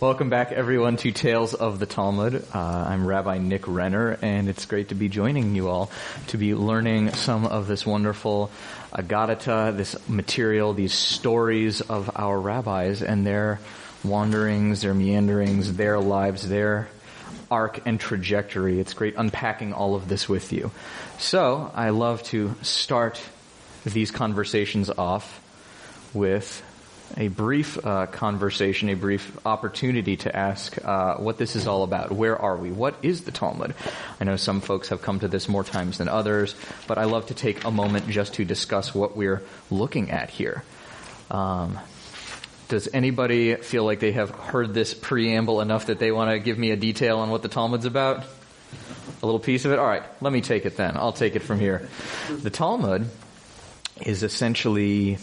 Welcome back, everyone, to Tales of the Talmud. I'm Rabbi Nick Renner, and it's great to be joining you all to be learning some of this wonderful Agadata, this material, these stories of our rabbis and their wanderings, their meanderings, their lives, their arc and trajectory. It's great unpacking all of this with you. So I love to start these conversations off with a brief conversation, a brief opportunity to ask what this is all about. Where are we? What is the Talmud? I know some folks have come to this more times than others, but I love to take a moment just to discuss what we're looking at here. Does anybody feel like they have heard this preamble enough that they want to give me a detail on what the Talmud's about? A little piece of it? All right, let me take it then. I'll take it from here. The Talmud is essentially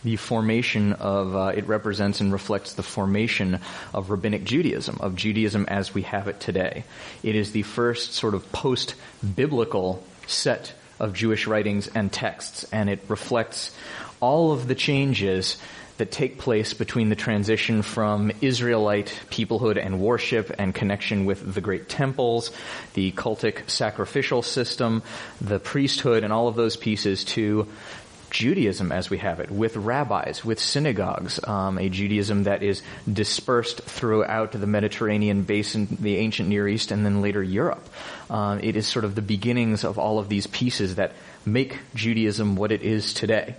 the formation of, it represents and reflects the formation of rabbinic Judaism, of Judaism as we have it today. It is the first sort of post-biblical set of Jewish writings and texts, and it reflects all of the changes that take place between the transition from Israelite peoplehood and worship and connection with the great temples, the cultic sacrificial system, the priesthood, and all of those pieces to Judaism as we have it, with rabbis, with synagogues, a Judaism that is dispersed throughout the Mediterranean basin, the ancient Near East, and then later Europe. It is sort of the beginnings of all of these pieces that make Judaism what it is today.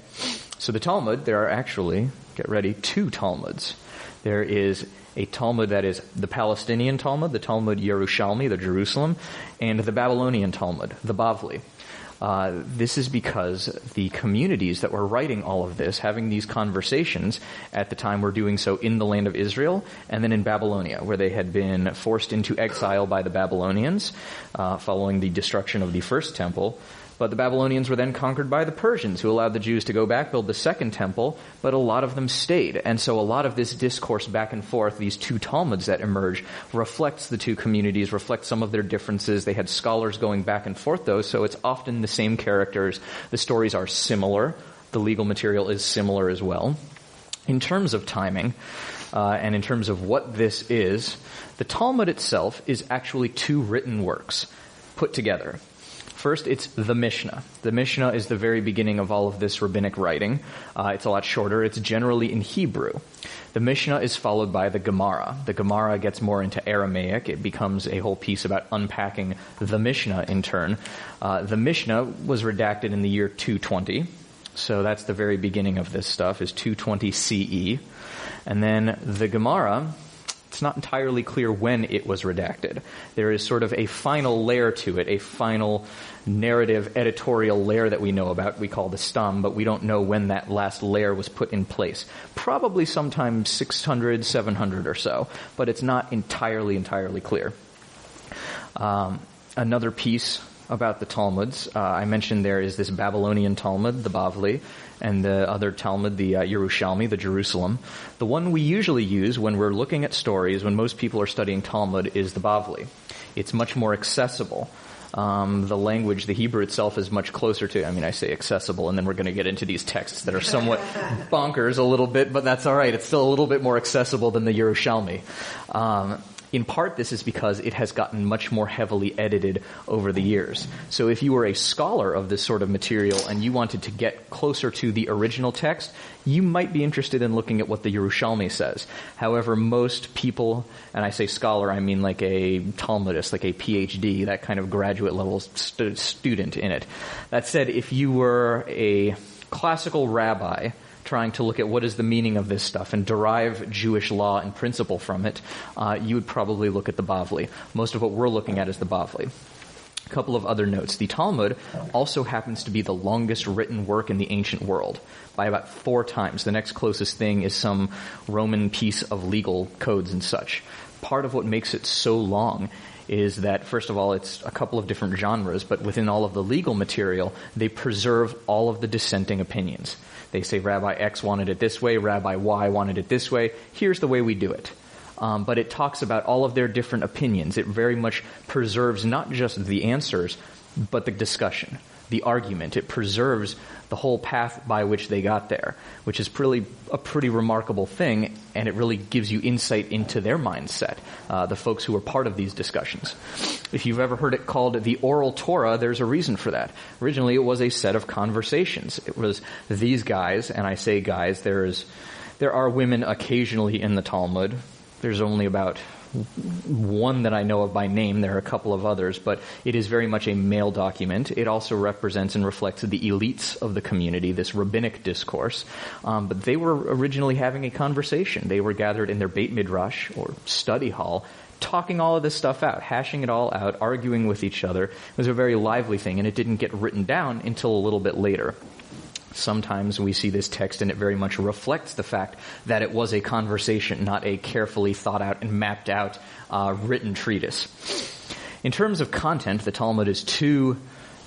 So the Talmud, there are actually, get ready, two Talmuds. There is a Talmud that is the Palestinian Talmud, the Talmud Yerushalmi, the Jerusalem, and the Babylonian Talmud, the Bavli. This is because the communities that were writing all of this, having these conversations at the time, were doing so in the land of Israel and then in Babylonia, where they had been forced into exile by the Babylonians following the destruction of the first temple. But the Babylonians were then conquered by the Persians, who allowed the Jews to go back, build the second temple, but a lot of them stayed. And so a lot of this discourse back and forth, these two Talmuds that emerge, reflects the two communities, reflects some of their differences. They had scholars going back and forth, though, so it's often the same characters. The stories are similar. The legal material is similar as well. In terms of timing, and in terms of what this is, the Talmud itself is actually two written works put together. First, it's the Mishnah. The Mishnah is the very beginning of all of this rabbinic writing. It's a lot shorter. It's generally in Hebrew. The Mishnah is followed by the Gemara. The Gemara gets more into Aramaic. It becomes a whole piece about unpacking the Mishnah in turn. The Mishnah was redacted in the year 220. So that's the very beginning of this stuff, is 220 CE. And then the Gemara, it's not entirely clear when it was redacted. There is sort of a final layer to it, a final narrative editorial layer that we know about, we call the stam, but we don't know when that last layer was put in place. Probably sometime 600, 700 or so, but it's not entirely clear. Another piece about the Talmuds, I mentioned there is this Babylonian Talmud, the Bavli, and the other Talmud, the Yerushalmi, the Jerusalem. The one we usually use when we're looking at stories, when most people are studying Talmud, is the Bavli. It's much more accessible. The language, the Hebrew itself, is much closer to, I say accessible, and then we're going to get into these texts that are somewhat bonkers a little bit, but that's all right. It's still a little bit more accessible than the Yerushalmi. In part, this is because it has gotten much more heavily edited over the years. So if you were a scholar of this sort of material and you wanted to get closer to the original text, you might be interested in looking at what the Yerushalmi says. However, most people, and I say scholar, I mean like a Talmudist, like a PhD, that kind of graduate level student in it. That said, if you were a classical rabbi trying to look at what is the meaning of this stuff and derive Jewish law and principle from it, you would probably look at the Bavli. Most of what we're looking at is the Bavli. A couple of other notes. The Talmud also happens to be the longest written work in the ancient world by about 4 times. The next closest thing is some Roman piece of legal codes and such. Part of what makes it so long is that, first of all, it's a couple of different genres, but within all of the legal material, they preserve all of the dissenting opinions. They say Rabbi X wanted it this way, Rabbi Y wanted it this way, here's the way we do it. But it talks about all of their different opinions. It very much preserves not just the answers, but the discussion. the argument. It preserves the whole path by which they got there, which is a pretty remarkable thing, and it really gives you insight into their mindset, the folks who are part of these discussions. If you've ever heard it called the oral Torah, there's a reason for that. Originally, it was a set of conversations. It was these guys, and I say guys, there are women occasionally in the Talmud. There's only about one that I know of by name. There are a couple of others, but it is very much a male document. It also represents and reflects the elites of the community, this rabbinic discourse. But they were originally having a conversation. They were gathered in their Beit Midrash, or study hall, talking all of this stuff out, hashing it all out, arguing with each other. It was a very lively thing, and it didn't get written down until a little bit later. Sometimes we see this text and it very much reflects the fact that it was a conversation, not a carefully thought out and mapped out written treatise. In terms of content, the Talmud is two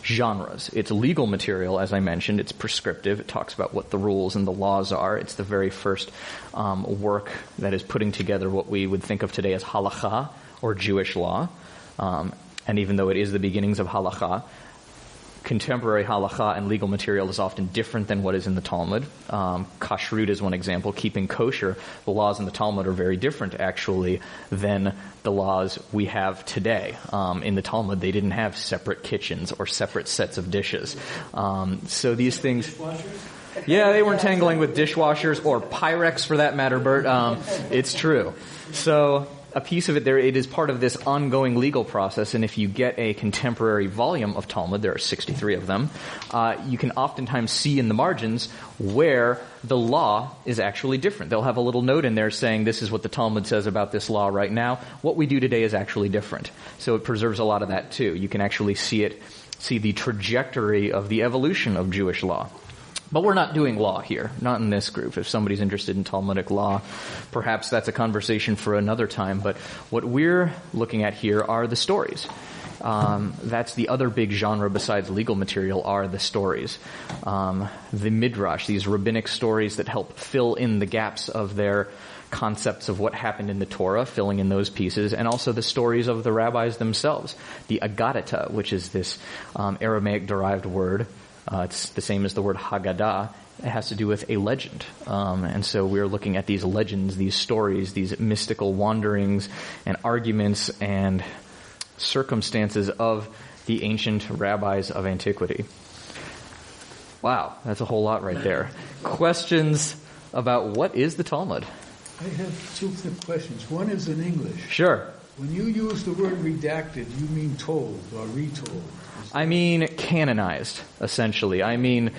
genres. It's legal material, as I mentioned. It's prescriptive. It talks about what the rules and the laws are. It's the very first work that is putting together what we would think of today as halakha, or Jewish law. And even though it is the beginnings of halakha, contemporary halakha and legal material is often different than what is in the Talmud. Kashrut is one example. Keeping kosher, the laws in the Talmud are very different, actually, than the laws we have today. In the Talmud, they didn't have separate kitchens or separate sets of dishes. So these things... Yeah, they weren't tangling with dishwashers or Pyrex, for that matter, Bert. It's true. So... a piece of it there, it is part of this ongoing legal process, and if you get a contemporary volume of Talmud, there are 63 of them, you can oftentimes see in the margins where the law is actually different. They'll have a little note in there saying, this is what the Talmud says about this law right now. What we do today is actually different. So it preserves a lot of that too. You can actually see the trajectory of the evolution of Jewish law. But we're not doing law here, not in this group. If somebody's interested in Talmudic law, perhaps that's a conversation for another time. But what we're looking at here are the stories. That's the other big genre besides legal material, are the stories. The midrash, these rabbinic stories that help fill in the gaps of their concepts of what happened in the Torah, filling in those pieces, and also the stories of the rabbis themselves. The Agadata, which is this Aramaic-derived word. It's the same as the word Haggadah. It has to do with a legend. And so we're looking at these legends, these stories, these mystical wanderings and arguments and circumstances of the ancient rabbis of antiquity. Wow, that's a whole lot right there. Questions about what is the Talmud? I have two quick questions. One is in English. Sure. When you use the word redacted, you mean told or retold? I mean canonized, essentially. I mean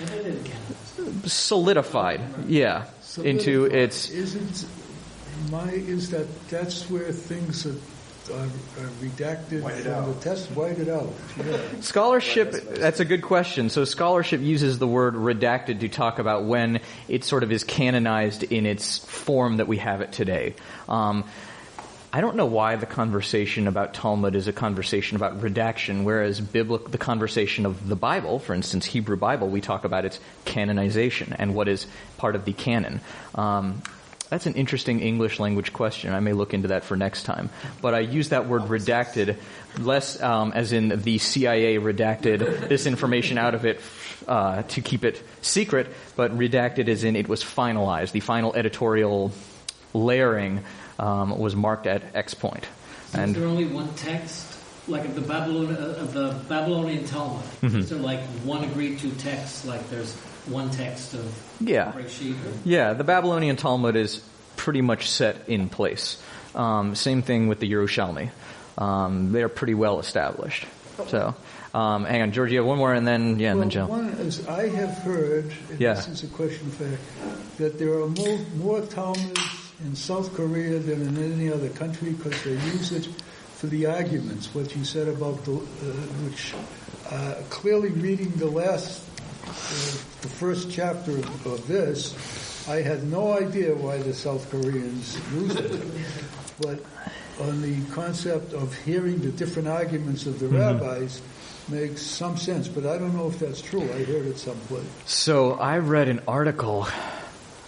solidified, yeah, into its... That's where things are redacted from the test, whited out. Yeah. Scholarship, that's a good question. So scholarship uses the word redacted to talk about when it sort of is canonized in its form that we have it today. I don't know why the conversation about Talmud is a conversation about redaction, whereas the conversation of the Bible, for instance, Hebrew Bible, we talk about its canonization and what is part of the canon. That's an interesting English language question. I may look into that for next time. But I use that word redacted less as in the CIA redacted this information out of it to keep it secret, but redacted as in it was finalized. The final editorial layering was marked at X point. So is there only one text, like the Babylonian Talmud? Mm-hmm. Is there like one agreed to text, like there's one text of Breshit? Yeah, the Babylonian Talmud is pretty much set in place. Same thing with the Yerushalmi. They're pretty well established. So, hang on, George, you have one more, and then Joe. One is, I have heard, and this is a question for that there are more Talmuds in South Korea than in any other country because they use it for the arguments. What you said about which clearly reading the first chapter of this, I had no idea why the South Koreans used it. But on the concept of hearing the different arguments of the rabbis makes some sense. But I don't know if that's true. I heard it someplace. So I read an article.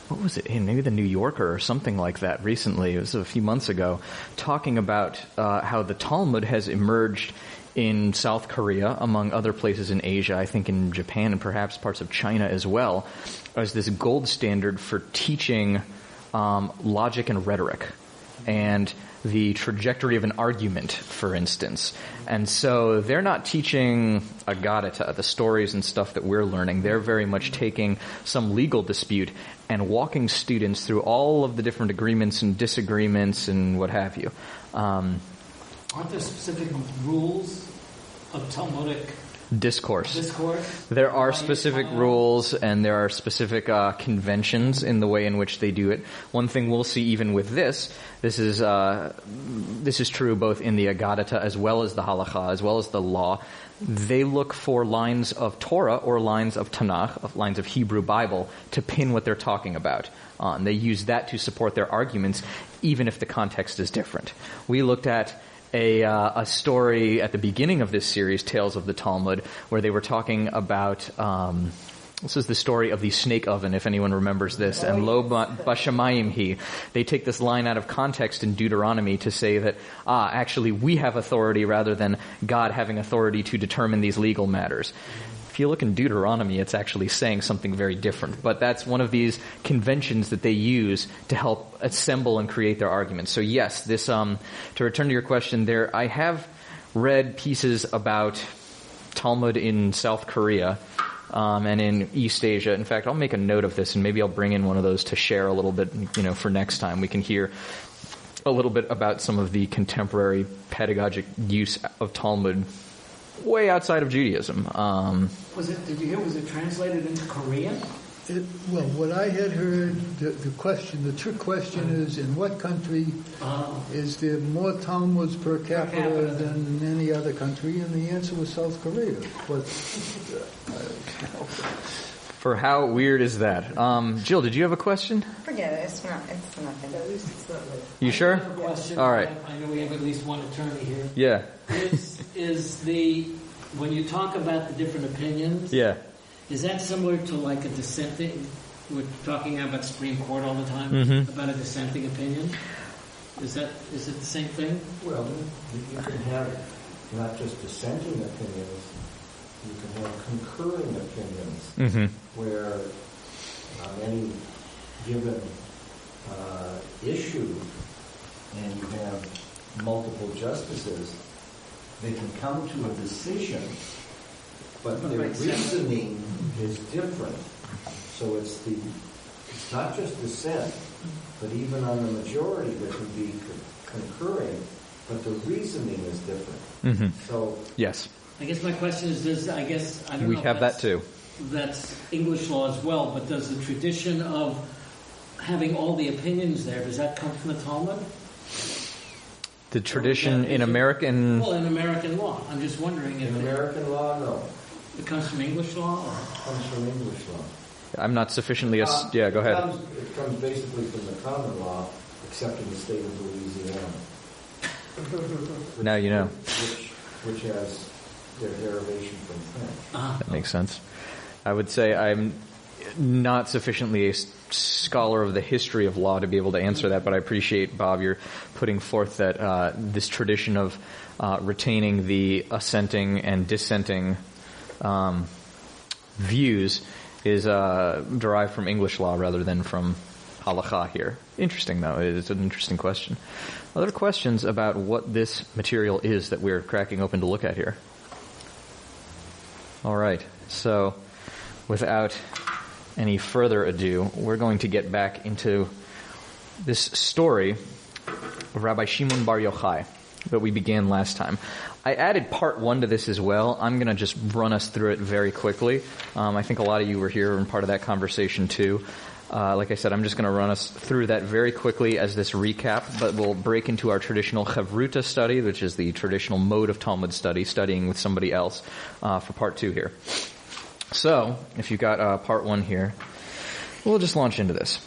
What was it in? Maybe the New Yorker or something like that recently. It was a few months ago, talking about how the Talmud has emerged in South Korea, among other places in Asia, I think in Japan and perhaps parts of China as well, as this gold standard for teaching logic and rhetoric and the trajectory of an argument, for instance. And so they're not teaching Agadata, the stories and stuff that we're learning. They're very much taking some legal dispute and walking students through all of the different agreements and disagreements and what have you. Aren't there specific rules of Talmudic discourse? There are specific rules and there are specific conventions in the way in which they do it. One thing we'll see even with this is true both in the Agadata as well as the Halakha, as well as the law. They look for lines of Torah or lines of Tanakh, lines of Hebrew Bible, to pin what they're talking about. They use that to support their arguments, even if the context is different. We looked at a story at the beginning of this series, Tales of the Talmud, where they were talking about, this is the story of the snake oven, if anyone remembers this, and lo bashamayim hi. They take this line out of context in Deuteronomy to say that, actually we have authority rather than God having authority to determine these legal matters. If you look in Deuteronomy, it's actually saying something very different. But that's one of these conventions that they use to help assemble and create their arguments. So yes, this, to return to your question there, I have read pieces about Talmud in South Korea, and in East Asia. In fact, I'll make a note of this and maybe I'll bring in one of those to share a little bit, for next time. We can hear a little bit about some of the contemporary pedagogic use of Talmud way outside of Judaism. Did you hear, was it translated into Korean? Well, what I had heard, the trick question is, in what country is there more Talmuds per capita than in any other country? And the answer was South Korea. But for how weird is that? Jill, did you have a question? Forget it. It's nothing. At least it's not like. You sure? I have a question. All right. I know we have at least one attorney here. Yeah. When you talk about the different opinions, yeah. Is that similar to like a dissenting? We're talking about Supreme Court all the time, about a dissenting opinion. Is it the same thing? Well, you can have not just dissenting opinions, you can have concurring opinions, where on any given issue, and you have multiple justices, they can come to a decision, but their reasoning is different. So it's not just dissent, but even on the majority there can be concurring, but the reasoning is different. So yes. I guess my question is, I don't know. We have that too. That's English law as well, but does the tradition of having all the opinions there, does that come from the Talmud? The tradition in American... Well, in American law. I'm just wondering if... In American law, no. It comes from English law? Or? It comes from English law. I'm not sufficiently... go ahead. It comes basically from the common law, except in the state of Louisiana. Now you know. Which has their derivation from French. That makes sense. I would say I'm not sufficiently a scholar of the history of law to be able to answer that, but I appreciate, Bob, you're putting forth that this tradition of retaining the assenting and dissenting views is derived from English law rather than from halakha here. Interesting, though. It's an interesting question. Other questions about what this material is that we're cracking open to look at here? All right. So, without any further ado, we're going to get back into this story of Rabbi Shimon Bar Yochai that we began last time. I added part 1 to this as well. I'm going to just run us through it very quickly. I think a lot of you were here and part of that conversation too. Like I said, I'm just going to run us through that very quickly as this recap, but we'll break into our traditional Chavruta study, which is the traditional mode of Talmud study, studying with somebody else, for part 2 here. So, if you've got part 1 here, we'll just launch into this.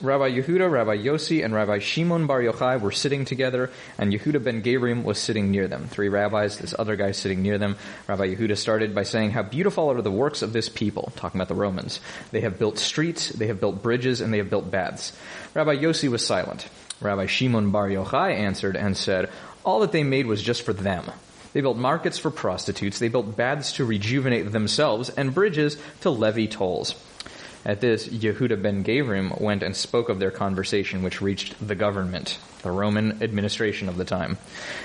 Rabbi Yehuda, Rabbi Yossi, and Rabbi Shimon Bar Yochai were sitting together, and Yehuda ben Gabrim was sitting near them. 3 rabbis, this other guy sitting near them. Rabbi Yehuda started by saying, "How beautiful are the works of this people," talking about the Romans. "They have built streets, they have built bridges, and they have built baths." Rabbi Yossi was silent. Rabbi Shimon Bar Yochai answered and said, "All that they made was just for them. They built markets for prostitutes. They built baths to rejuvenate themselves and bridges to levy tolls. At this, Yehuda ben Gavrim went and spoke of their conversation, which reached the government, the Roman administration of the time.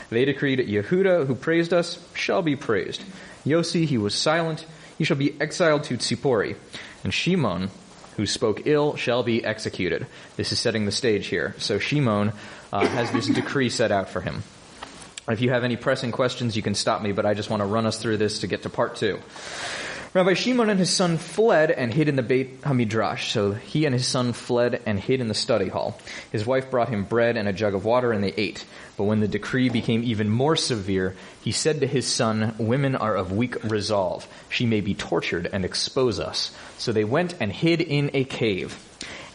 They decreed, Yehuda, who praised us, shall be praised. Yossi, he was silent, he shall be exiled to Tzipori. And Shimon, who spoke ill, shall be executed. This is setting the stage here. So Shimon has this decree set out for him. If you have any pressing questions, you can stop me, but I just want to run us through this to get to part 2. Rabbi Shimon and his son fled and hid in the Beit HaMidrash. So he and his son fled and hid in the study hall. His wife brought him bread and a jug of water, and they ate. But when the decree became even more severe, he said to his son, women are of weak resolve. She may be tortured and expose us. So they went and hid in a cave.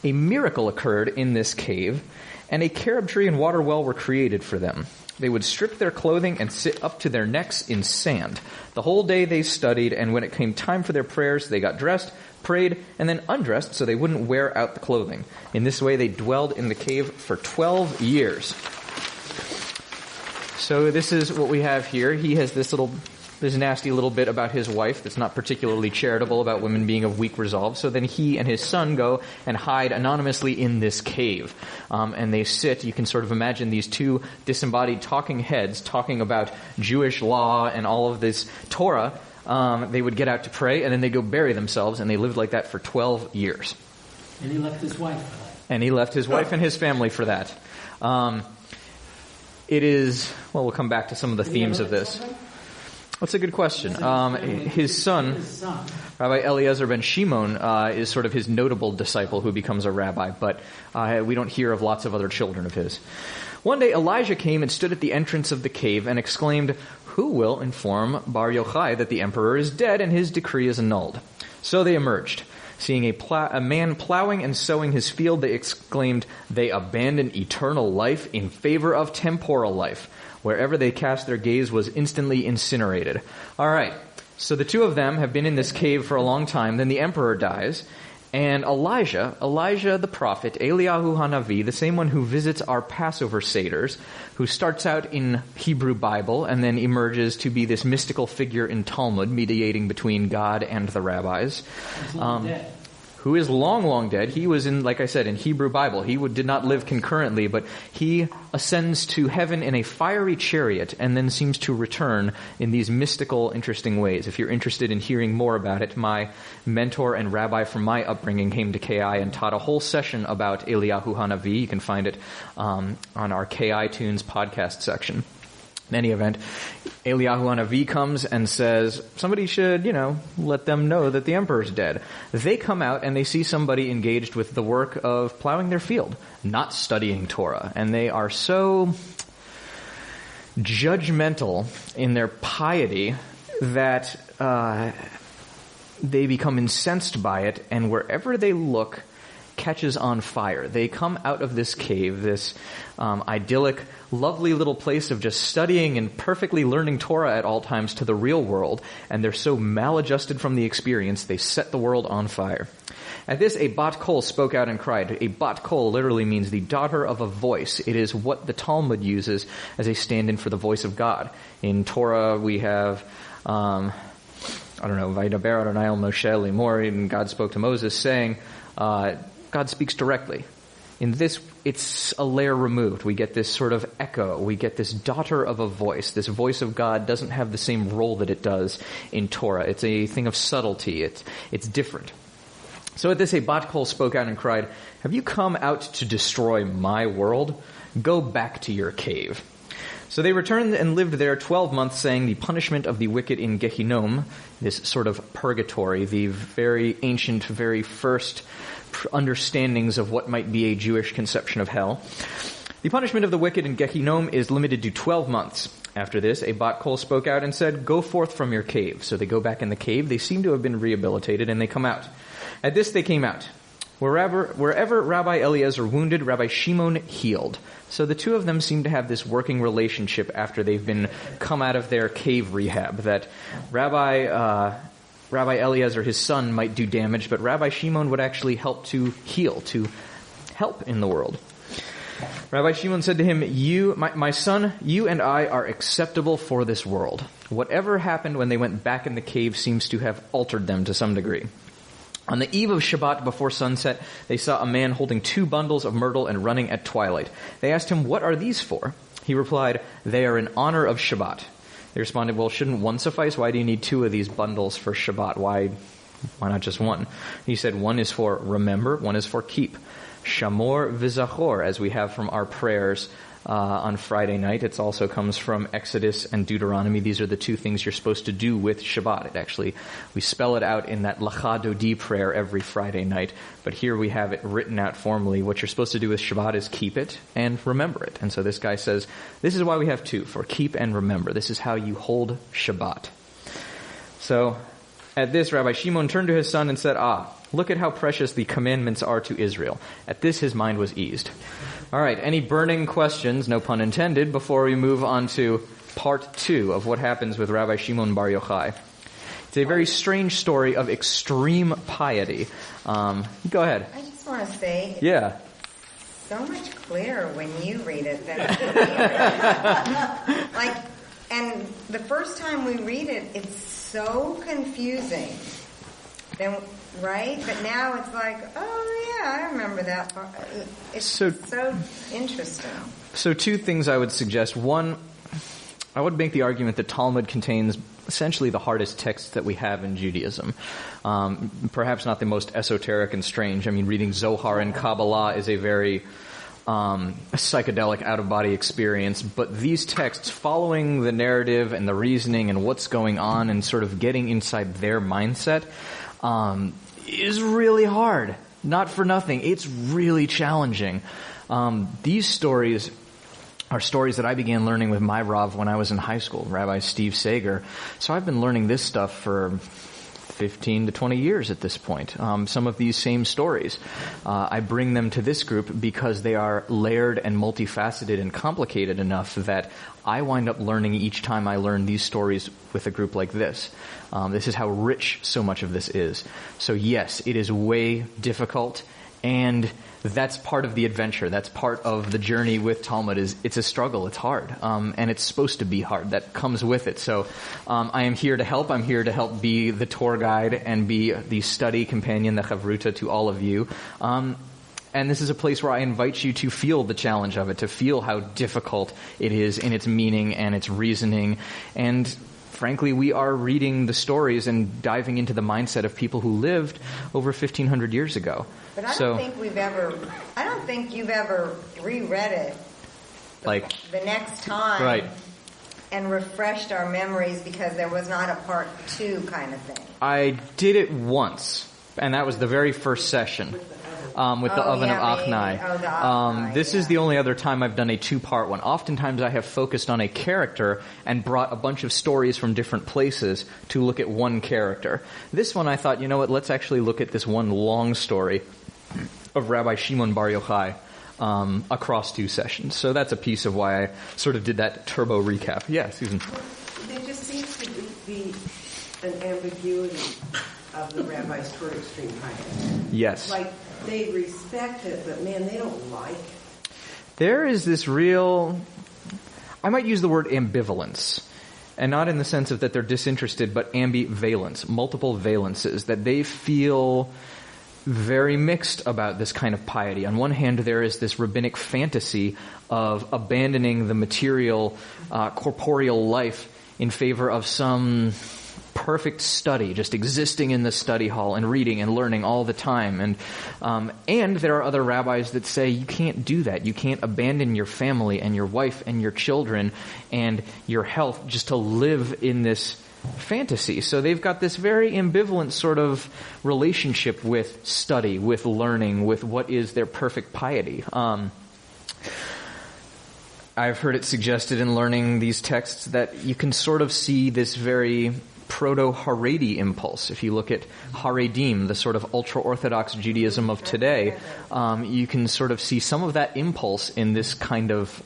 A miracle occurred in this cave, and a carob tree and water well were created for them. They would strip their clothing and sit up to their necks in sand. The whole day they studied, and when it came time for their prayers, they got dressed, prayed, and then undressed so they wouldn't wear out the clothing. In this way, they dwelled in the cave for 12 years. So this is what we have here. He has this nasty little bit about his wife that's not particularly charitable, about women being of weak resolve. So then he and his son go and hide anonymously in this cave. And they sit, you can sort of imagine these two disembodied talking heads talking about Jewish law and all of this Torah. They would get out to pray, and then they go bury themselves, and they lived like that for 12 years. And he left his wife for that. And he left his wife and his family for that. We'll come back to some of the themes of this. That's a good question. His son, Rabbi Eliezer ben Shimon, is sort of his notable disciple who becomes a rabbi, but we don't hear of lots of other children of his. One day Elijah came and stood at the entrance of the cave and exclaimed, who will inform Bar Yochai that the emperor is dead and his decree is annulled? So they emerged. Seeing a man plowing and sowing his field, they exclaimed, they abandon eternal life in favor of temporal life. Wherever they cast their gaze was instantly incinerated. All right, so the two of them have been in this cave for a long time. Then the emperor dies, and Elijah the prophet, Eliyahu Hanavi, the same one who visits our Passover Seders, who starts out in Hebrew Bible and then emerges to be this mystical figure in Talmud, mediating between God and the rabbis. Who is long, long dead. He was in, like I said, in Hebrew Bible. He did not live concurrently, but he ascends to heaven in a fiery chariot and then seems to return in these mystical, interesting ways. If you're interested in hearing more about it, my mentor and rabbi from my upbringing came to KI and taught a whole session about Eliyahu Hanavi. You can find it on our KI Tunes podcast section. In any event, Eliyahu Hanavi comes and says, somebody should, let them know that the emperor's dead. They come out and they see somebody engaged with the work of plowing their field, not studying Torah. And they are so judgmental in their piety that they become incensed by it, and wherever they look, catches on fire. They come out of this cave, this idyllic, lovely little place of just studying and perfectly learning Torah at all times, to the real world, and they're so maladjusted from the experience, they set the world on fire. At this, a bat kol spoke out and cried. A bat kol literally means the daughter of a voice. It is what the Talmud uses as a stand-in for the voice of God. In Torah, we have, Vaydaber Adonai el Moshe limor, and God spoke to Moses, saying, God speaks directly. In this, it's a layer removed. We get this sort of echo. We get this daughter of a voice. This voice of God doesn't have the same role that it does in Torah. It's a thing of subtlety. It's different. So at this, a bat kol spoke out and cried, have you come out to destroy my world? Go back to your cave. So they returned and lived there 12 months, saying the punishment of the wicked in Gehinnom, this sort of purgatory, the very ancient, very first understandings of what might be a Jewish conception of hell. The punishment of the wicked in Gehinnom is limited to 12 months. After this, a bat kol spoke out and said, go forth from your cave. So they go back in the cave. They seem to have been rehabilitated, and they come out. At this, they came out. Wherever Rabbi Eliezer wounded, Rabbi Shimon healed. So the two of them seem to have this working relationship after they've been come out of their cave rehab, that Rabbi Eliezer, his son, might do damage, but Rabbi Shimon would actually help to heal, to help in the world. Rabbi Shimon said to him, my son, you and I are acceptable for this world. Whatever happened when they went back in the cave seems to have altered them to some degree. On the eve of Shabbat before sunset, they saw a man holding 2 bundles of myrtle and running at twilight. They asked him, what are these for? He replied, they are in honor of Shabbat. They responded, well, shouldn't one suffice? Why do you need 2 of these bundles for Shabbat? Why not just one? He said, one is for remember, one is for keep. Shamor v'zachor, as we have from our prayers on Friday night. It also comes from Exodus and Deuteronomy. These are the 2 things you're supposed to do with Shabbat. We spell it out in that Lacha Dodi prayer every Friday night, but here we have it written out formally. What you're supposed to do with Shabbat is keep it and remember it. And so this guy says, this is why we have 2, for keep and remember. This is how you hold Shabbat. So at this, Rabbi Shimon turned to his son and said, look at how precious the commandments are to Israel. At this, his mind was eased. All right, any burning questions, no pun intended, before we move on to part 2 of what happens with Rabbi Shimon Bar Yochai? It's a very strange story of extreme piety. Go ahead. I just want to say, yeah, so much clearer when you read it than and the first time we read it, it's so confusing. Then, right? But now it's like, oh yeah, I remember that part. It's so interesting. So 2 things I would suggest. One, I would make the argument that Talmud contains essentially the hardest texts that we have in Judaism. Perhaps not the most esoteric and strange. I mean, reading Zohar and Kabbalah is a very psychedelic out-of-body experience, but these texts, following the narrative and the reasoning and what's going on and sort of getting inside their mindset, is really hard. Not for nothing. It's really challenging. These stories are stories that I began learning with my Rav when I was in high school, Rabbi Steve Sager. So I've been learning this stuff for 15 to 20 years at this point. Some of these same stories. I bring them to this group because they are layered and multifaceted and complicated enough that I wind up learning each time I learn these stories with a group like this. This is how rich so much of this is. So yes, it is way difficult, and that's part of the adventure. That's part of the journey with Talmud. It's a struggle. It's hard. And it's supposed to be hard. That comes with it. So I am here to help. I'm here to help be the tour guide and be the study companion, the chavruta to all of you. And this is a place where I invite you to feel the challenge of it, to feel how difficult it is in its meaning and its reasoning. And frankly, we are reading the stories and diving into the mindset of people who lived over 1,500 years ago. But I don't think you've ever reread it the next time, right, and refreshed our memories because there was not a part 2 kind of thing. I did it once, and that was the very first session. With the oven of Achnai. This is the only other time I've done a 2-part one. Oftentimes I have focused on a character and brought a bunch of stories from different places to look at one character. This one I thought, you know what, let's actually look at this one long story of Rabbi Shimon Bar Yochai across 2 sessions. So that's a piece of why I sort of did that turbo recap. Yeah, Susan. There just seems to be an ambiguity of the rabbis toward extreme piety. Yes. Like, they respect it, but man, they don't like it. There is this real, I might use the word ambivalence, and not in the sense of that they're disinterested, but ambivalence, multiple valences, that they feel very mixed about this kind of piety. On one hand, there is this rabbinic fantasy of abandoning the material, corporeal life in favor of some perfect study, just existing in the study hall and reading and learning all the time. And there are other rabbis that say you can't do that. You can't abandon your family and your wife and your children and your health just to live in this fantasy. So they've got this very ambivalent sort of relationship with study, with learning, with what is their perfect piety. I've heard it suggested in learning these texts that you can sort of see this very proto-Haredi impulse. If you look at Haredim, the sort of ultra-Orthodox Judaism of today, you can sort of see some of that impulse in this kind of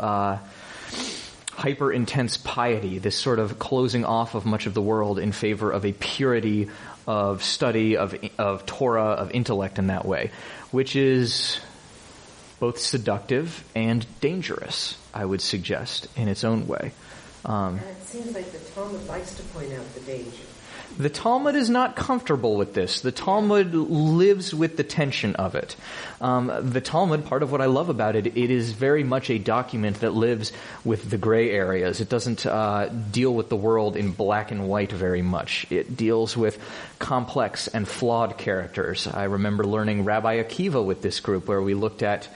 hyper-intense piety, this sort of closing off of much of the world in favor of a purity of study, of Torah, of intellect in that way, which is both seductive and dangerous, I would suggest, in its own way. And it seems like the Talmud likes to point out the danger. The Talmud is not comfortable with this. The Talmud lives with the tension of it. The Talmud, part of what I love about it, it is very much a document that lives with the gray areas. It doesn't deal with the world in black and white very much. It deals with complex and flawed characters. I remember learning Rabbi Akiva with this group, where we looked at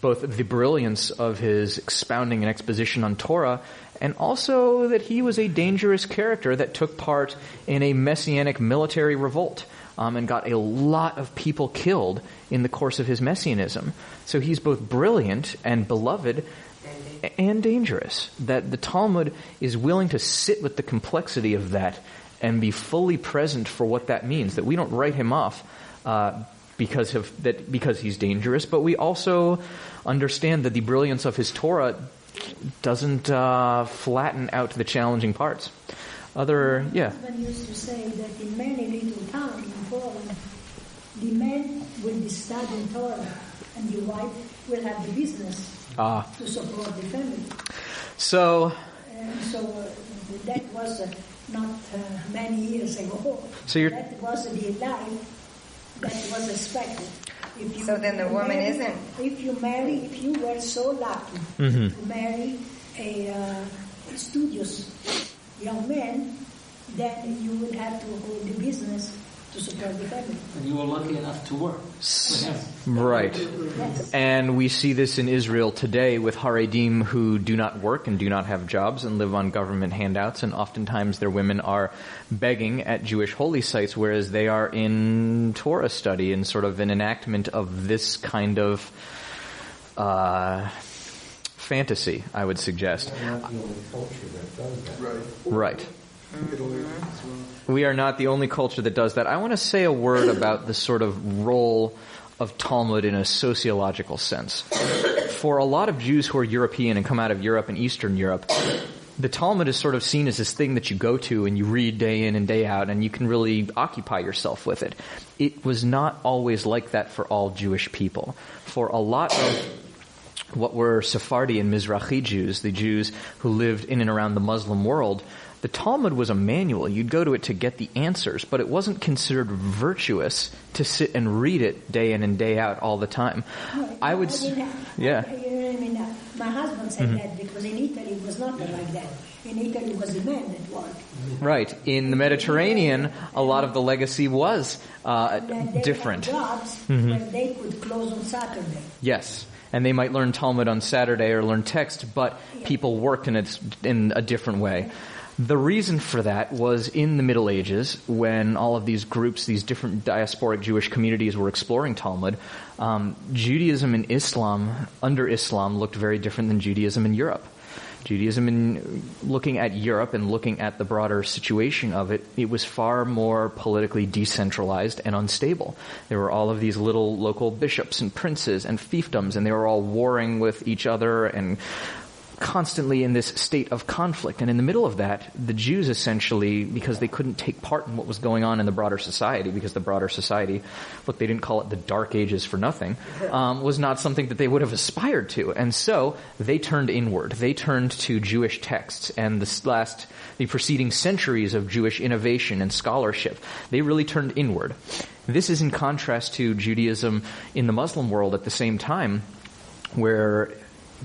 both the brilliance of his expounding and exposition on Torah, and also that he was a dangerous character that took part in a messianic military revolt and got a lot of people killed in the course of his messianism. So he's both brilliant and beloved and dangerous. That the Talmud is willing to sit with the complexity of that and be fully present for what that means, that we don't write him off because he's dangerous, but we also understand that the brilliance of his Torah doesn't flatten out the challenging parts. My husband used to say that in many little towns in Poland, the man will be studying Torah and the wife will have the business to support the family. So that was not many years ago. That was the life that was expected. So then the woman isn't. If you were so lucky to marry a studious young man, then you would have to hold the business to support the family. And you were lucky enough to work for him. Right. Yes. And we see this in Israel today with Haredim who do not work and do not have jobs and live on government handouts, and oftentimes their women are begging at Jewish holy sites, whereas they are in Torah study and sort of an enactment of this kind of fantasy, I would suggest. We're not the only culture that does that. Right. We are not the only culture that does that. I want to say a word about the sort of role of Talmud in a sociological sense. For a lot of Jews who are European and come out of Europe and Eastern Europe, the Talmud is sort of seen as this thing that you go to and you read day in and day out, and you can really occupy yourself with it. It was not always like that for all Jewish people. For a lot of what were Sephardi and Mizrahi Jews, the Jews who lived in and around the Muslim world, the Talmud was a manual. You'd go to it to get the answers, but it wasn't considered virtuous to sit and read it day in and day out all the time. My husband said that because in Italy it was not like that. In Italy it was the men that worked. Right. In the Mediterranean, a lot of the legacy was different. They had jobs where they could close on Saturday. Yes. And they might learn Talmud on Saturday or learn text, but people worked in a different way. The reason for that was in the Middle Ages, when all of these groups, these different diasporic Jewish communities were exploring Talmud, Judaism and Islam, under Islam, looked very different than Judaism in Europe. Judaism, in looking at Europe and looking at the broader situation of it, it was far more politically decentralized and unstable. There were all of these little local bishops and princes and fiefdoms, and they were all warring with each other and constantly in this state of conflict. And in the middle of that, the Jews essentially, because they couldn't take part in what was going on in the broader society, because the broader society, look, they didn't call it the Dark Ages for nothing, was not something that they would have aspired to. And so they turned inward. They turned to Jewish texts, and the preceding centuries of Jewish innovation and scholarship, they really turned inward. This is in contrast to Judaism in the Muslim world at the same time, where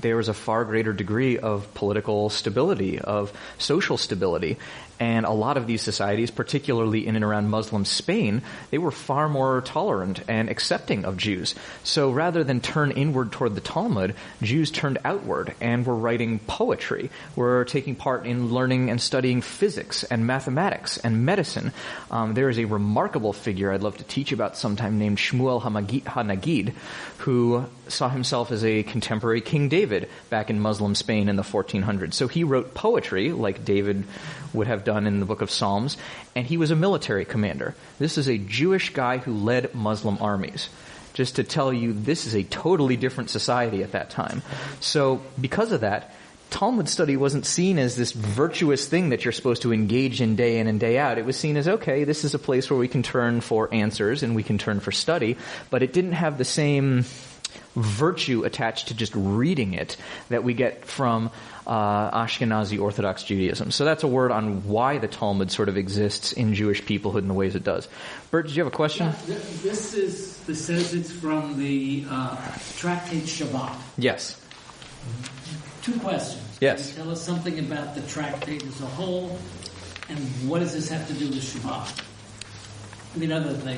there was a far greater degree of political stability, of social stability. And a lot of these societies, particularly in and around Muslim Spain, they were far more tolerant and accepting of Jews. So rather than turn inward toward the Talmud, Jews turned outward and were writing poetry, were taking part in learning and studying physics and mathematics and medicine. There is a remarkable figure I'd love to teach about sometime named Shmuel HaNagid, who saw himself as a contemporary King David back in Muslim Spain in the 1400s. So he wrote poetry like David would have done in the book of Psalms, and he was a military commander. This is a Jewish guy who led Muslim armies. Just to tell you, this is a totally different society at that time. So because of that, Talmud study wasn't seen as this virtuous thing that you're supposed to engage in and day out. It was seen as, okay, this is a place where we can turn for answers and we can turn for study, but it didn't have the same virtue attached to just reading it that we get from Ashkenazi Orthodox Judaism. So that's a word on why the Talmud sort of exists in Jewish peoplehood in the ways it does. Bert, did you have a question? Yeah, this says it's from the Tractate Shabbat. Yes. 2 questions. Yes. Can you tell us something about the tractate as a whole, and what does this have to do with Shabbat? I mean, other than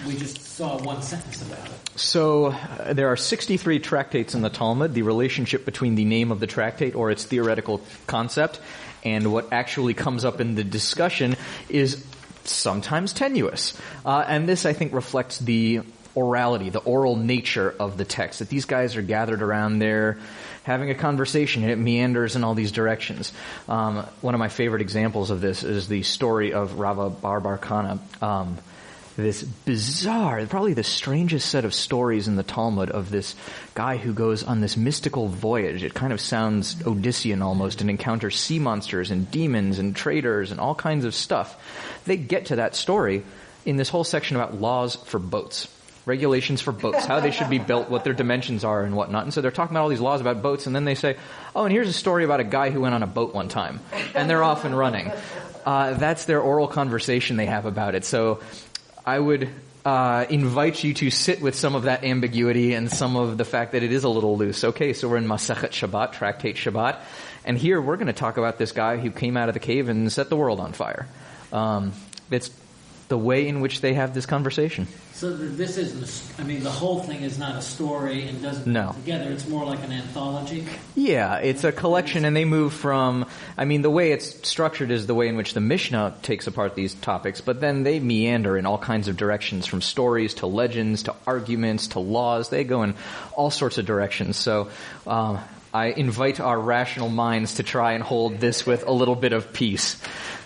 we just saw one sentence about it. So there are 63 tractates in the Talmud. The relationship between the name of the tractate or its theoretical concept and what actually comes up in the discussion is sometimes tenuous. And this, I think, reflects the orality, the oral nature of the text, that these guys are gathered around there having a conversation, and it meanders in all these directions. One of my favorite examples of this is the story of Rabbi Bar Kana. This bizarre, probably the strangest set of stories in the Talmud of this guy who goes on this mystical voyage. It kind of sounds Odyssean almost, and encounters sea monsters and demons and traders and all kinds of stuff. They get to that story in this whole section about laws for boats. Regulations for boats, how they should be built, what their dimensions are and whatnot. And so they're talking about all these laws about boats, and then they say, oh, and here's a story about a guy who went on a boat one time. And they're off and running. That's their oral conversation they have about it. So I would invite you to sit with some of that ambiguity and some of the fact that it is a little loose. Okay, so we're in Masechet Shabbat, Tractate Shabbat. And here we're going to talk about this guy who came out of the cave and set the world on fire. It's the way in which they have this conversation. So this isn't, I mean, the whole thing is not a story and doesn't come together. It's more like an anthology. Yeah, it's a collection, and they move from, I mean, the way it's structured is the way in which the Mishnah takes apart these topics, but then they meander in all kinds of directions, from stories to legends to arguments to laws. They go in all sorts of directions. So I invite our rational minds to try and hold this with a little bit of peace.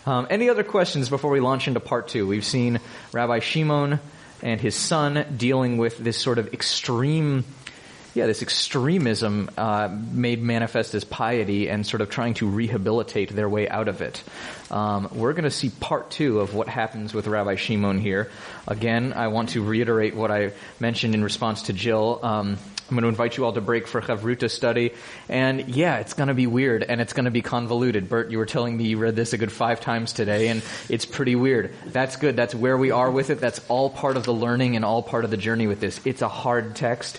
Any other questions before we launch into part 2? We've seen Rabbi Shimon and his son dealing with this sort of extremism made manifest as piety and sort of trying to rehabilitate their way out of it. We're going to see part 2 of what happens with Rabbi Shimon here. Again, I want to reiterate what I mentioned in response to Jill. I'm going to invite you all to break for Chavruta study. And yeah, it's going to be weird and it's going to be convoluted. Bert, you were telling me you read this a good 5 times today, and it's pretty weird. That's good. That's where we are with it. That's all part of the learning and all part of the journey with this. It's a hard text,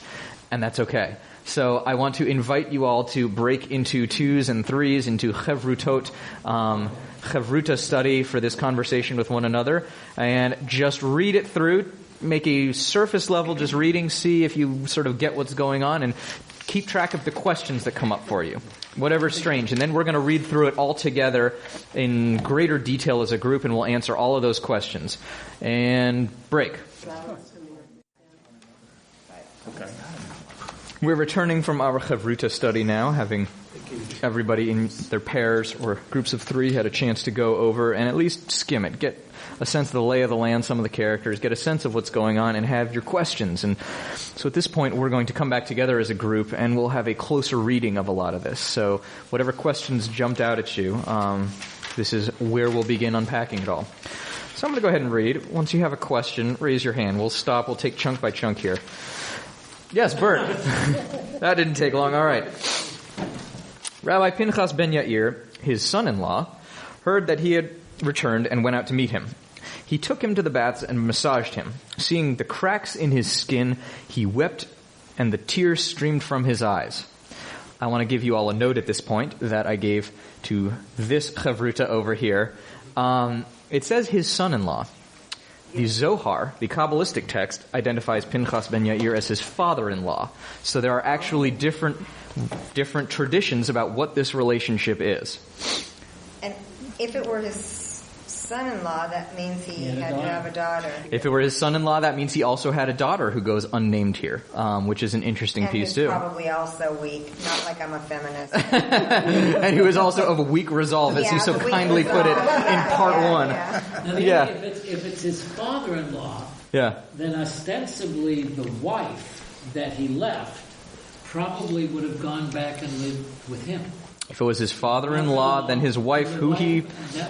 and that's okay. So I want to invite you all to break into 2s and 3s, into Chavrutot, Chavruta study for this conversation with one another, and just read it through. Make a surface level just reading, see if you sort of get what's going on, and keep track of the questions that come up for you, whatever's strange. And then we're going to read through it all together in greater detail as a group, and we'll answer all of those questions. And break. Okay. We're returning from our Chavruta study now, having everybody in their pairs or groups of 3 had a chance to go over and at least skim it, get a sense of the lay of the land, some of the characters, get a sense of what's going on, and have your questions. And so at this point, we're going to come back together as a group, and we'll have a closer reading of a lot of this. So whatever questions jumped out at you, this is where we'll begin unpacking it all. So I'm going to go ahead and read. Once you have a question, raise your hand. We'll stop. We'll take chunk by chunk here. Yes, Bert. That didn't take long. All right. Rabbi Pinchas ben Yair, his son-in-law, heard that he had returned and went out to meet him. He took him to the baths and massaged him. Seeing the cracks in his skin, he wept, and the tears streamed from his eyes. I want to give you all a note at this point that I gave to this Chavruta over here. It says his son-in-law. The Zohar, the Kabbalistic text, identifies Pinchas ben Yair as his father-in-law. So there are actually different traditions about what this relationship is. And if it were his son-in-law, that means he had to have a daughter. If it were his son-in-law, that means he also had a daughter who goes unnamed here, which is an interesting piece too. And probably also weak, not like I'm a feminist. And who is also of a weak resolve, as you so kindly put it in part 1. Now, if it's his father-in-law, then ostensibly the wife that he left probably would have gone back and lived with him. If it was his father-in-law, then his wife, who he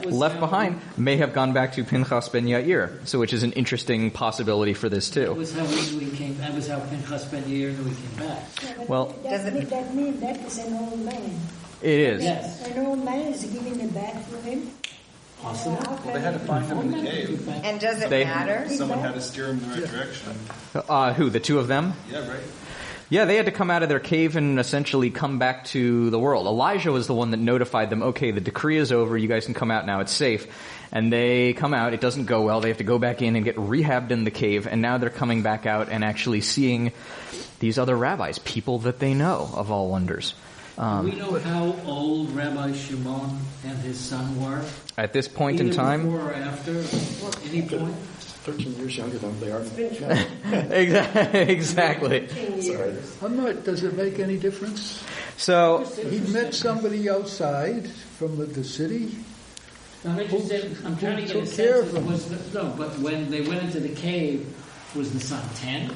left behind, may have gone back to Pinchas ben Yair. So, which is an interesting possibility for this too. That was how that was how Pinchas ben Yair knew he came back. Yeah, Well, that means that is an old man. It is. Yes. An old man is giving it back to him. Possible. Well, they had to find him in the cave. And does it They- matter? Someone had to steer him in the right direction. Who? The two of them? Yeah, right. Yeah, they had to come out of their cave and essentially come back to the world. Elijah was the one that notified them, okay, the decree is over, you guys can come out now, it's safe. And they come out, it doesn't go well, they have to go back in and get rehabbed in the cave, and now they're coming back out and actually seeing these other rabbis, people that they know, of all wonders. Do we know how old Rabbi Shimon and his son were? At this point in Either time... before or after? Any point? 13 years younger than they are. Exactly. Sorry. Does it make any difference? So, He met somebody outside from the city. I'm interested. I'm trying to get a took care sense. of him? But when they went into the cave, was the son 10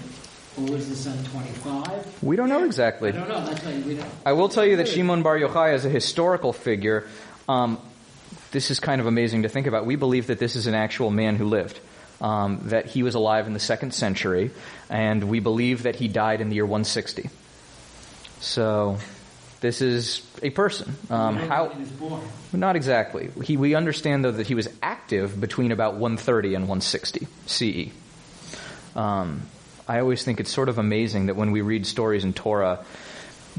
or was the son 25? we don't know exactly. I don't know. That's why we don't. I will tell you that Shimon Bar Yochai is a historical figure. This is kind of amazing to think about. We believe that this is an actual man who lived, that he was alive in the 2nd century, and we believe that he died in the year 160. So, this is a person. How? He was born. Not exactly. We understand, though, that he was active between about 130 and 160 CE. I always think it's sort of amazing that when we read stories in Torah,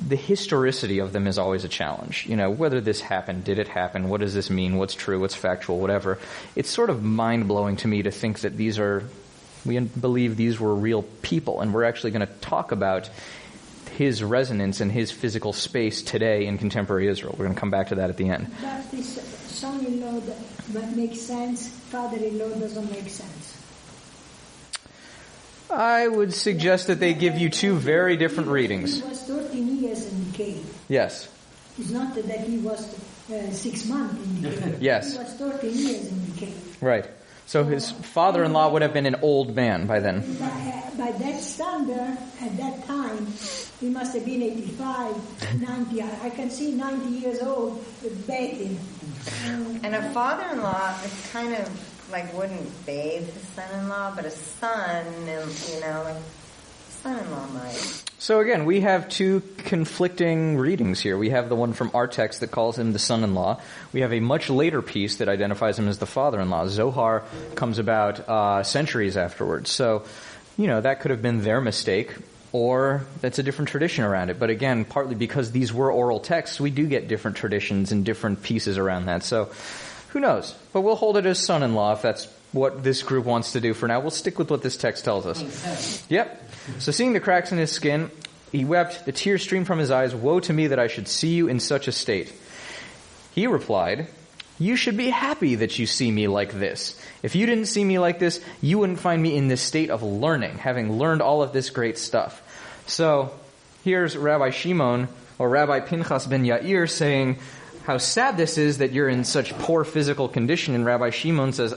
the historicity of them is always a challenge. You know, whether this happened, did it happen, what does this mean, what's true, what's factual, whatever. It's sort of mind-blowing to me to think that we believe these were real people, and we're actually going to talk about his resonance and his physical space today in contemporary Israel. We're going to come back to that at the end. But this son-in-law that makes sense, father-in-law doesn't make sense. I would suggest that they give you two very different readings. He was 13 years in the cave. Yes. It's not that he was 6 months in the cave. Yes. He was 13 years in the cave. Right. So his father-in-law would have been an old man by then. By that standard, at that time, he must have been 85, 90. I can see 90 years old bathing. And a father-in-law is kind of like wouldn't bathe his son-in-law, but a son, son-in-law might. So again, we have two conflicting readings here. We have the one from our text that calls him the son-in-law. We have a much later piece that identifies him as the father-in-law. Zohar comes about centuries afterwards. So, that could have been their mistake, or that's a different tradition around it. But again, partly because these were oral texts, we do get different traditions and different pieces around that. So, who knows? But we'll hold it as son-in-law if that's what this group wants to do for now. We'll stick with what this text tells us. Yep. So seeing the cracks in his skin, he wept, the tears streamed from his eyes. Woe to me that I should see you in such a state. He replied, you should be happy that you see me like this. If you didn't see me like this, you wouldn't find me in this state of learning, having learned all of this great stuff. So here's Rabbi Shimon, or Rabbi Pinchas ben Yair, saying how sad this is that you're in such poor physical condition. And Rabbi Shimon says,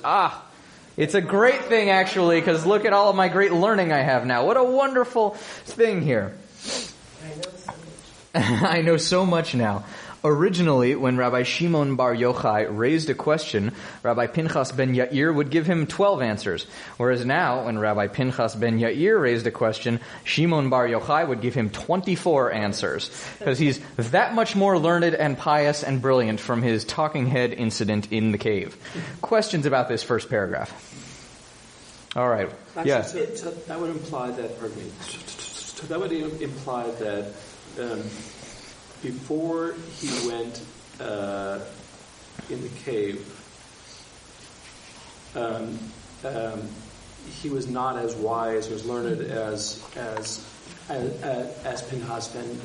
it's a great thing, actually, because look at all of my great learning I have now. What a wonderful thing here. I know so much now. Originally, when Rabbi Shimon Bar Yochai raised a question, Rabbi Pinchas ben Yair would give him 12 answers. Whereas now, when Rabbi Pinchas ben Yair raised a question, Shimon Bar Yochai would give him 24 answers. Because he's that much more learned and pious and brilliant from his talking head incident in the cave. Questions about this first paragraph? All right. Actually, Yeah. so that would imply that, before he went in the cave, he was not as wise or as learned as Pinchas ben.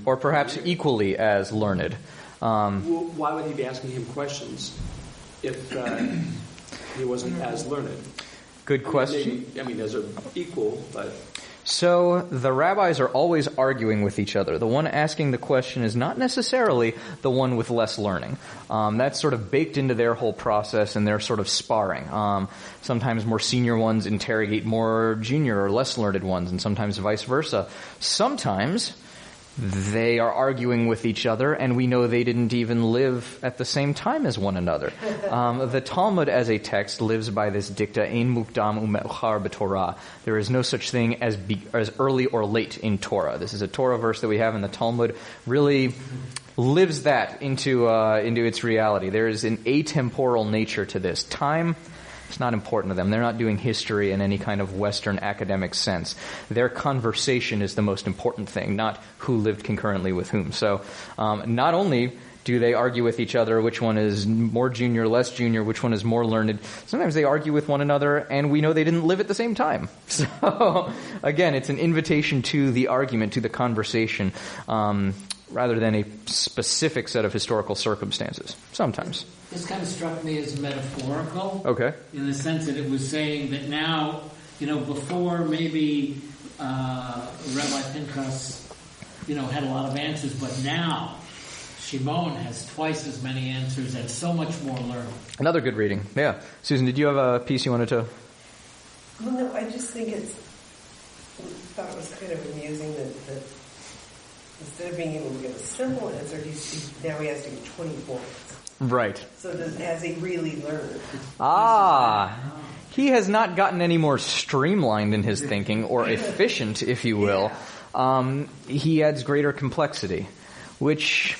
Or perhaps equally as learned. Why would he be asking him questions if he wasn't as learned? Good question. Maybe, as an equal, but... So the rabbis are always arguing with each other. The one asking the question is not necessarily the one with less learning. That's sort of baked into their whole process and their sort of sparring. Sometimes more senior ones interrogate more junior or less learned ones, and sometimes vice versa. Sometimes they are arguing with each other, and we know they didn't even live at the same time as one another. The Talmud as a text lives by this dicta, ein mukdam u'me'uchar b'Torah. There is no such thing as early or late in Torah. This is a Torah verse that we have in the Talmud, really lives that into its reality. There is an atemporal nature to this. Time, it's not important to them. They're not doing history in any kind of Western academic sense. Their conversation is the most important thing, not who lived concurrently with whom. So not only do they argue with each other, which one is more junior, less junior, which one is more learned, sometimes they argue with one another, and we know they didn't live at the same time. So again, it's an invitation to the argument, to the conversation, rather than a specific set of historical circumstances, sometimes. This kind of struck me as metaphorical. Okay. In the sense that it was saying that now, before maybe Rabbi Pinchas, had a lot of answers, but now Shimon has twice as many answers and so much more learning. Another good reading. Yeah. Susan, did you have a piece you wanted to? Well, no, I just think thought it was kind of amusing that instead of being able to give a simple answer, now he has to give 24 answers. Right. So has he really learned? He has not gotten any more streamlined in his thinking, or efficient, if you will. Yeah. He adds greater complexity, which,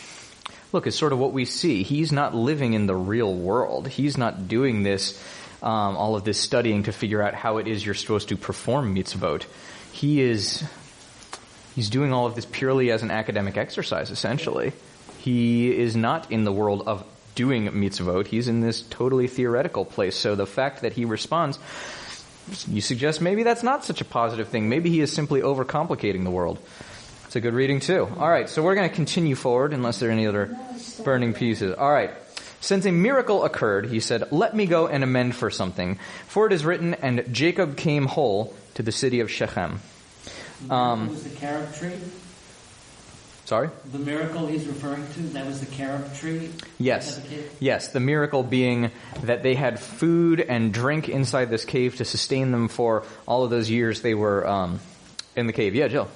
look, is sort of what we see. He's not living in the real world. He's not doing this, all of this studying to figure out how it is you're supposed to perform mitzvot. He's doing all of this purely as an academic exercise, essentially. He is not in the world of doing mitzvot. He's in this totally theoretical place. So the fact that he responds, you suggest maybe that's not such a positive thing. Maybe he is simply overcomplicating the world. It's a good reading too. All right, so we're going to continue forward unless there are any other burning pieces. All right. Since a miracle occurred, he said, let me go and amend for something. For it is written, and Jacob came whole to the city of Shechem. Was the carob tree? Sorry? The miracle he's referring to, that was the carob tree? Yes. Yes, the miracle being that they had food and drink inside this cave to sustain them for all of those years they were in the cave. Yeah, Jill?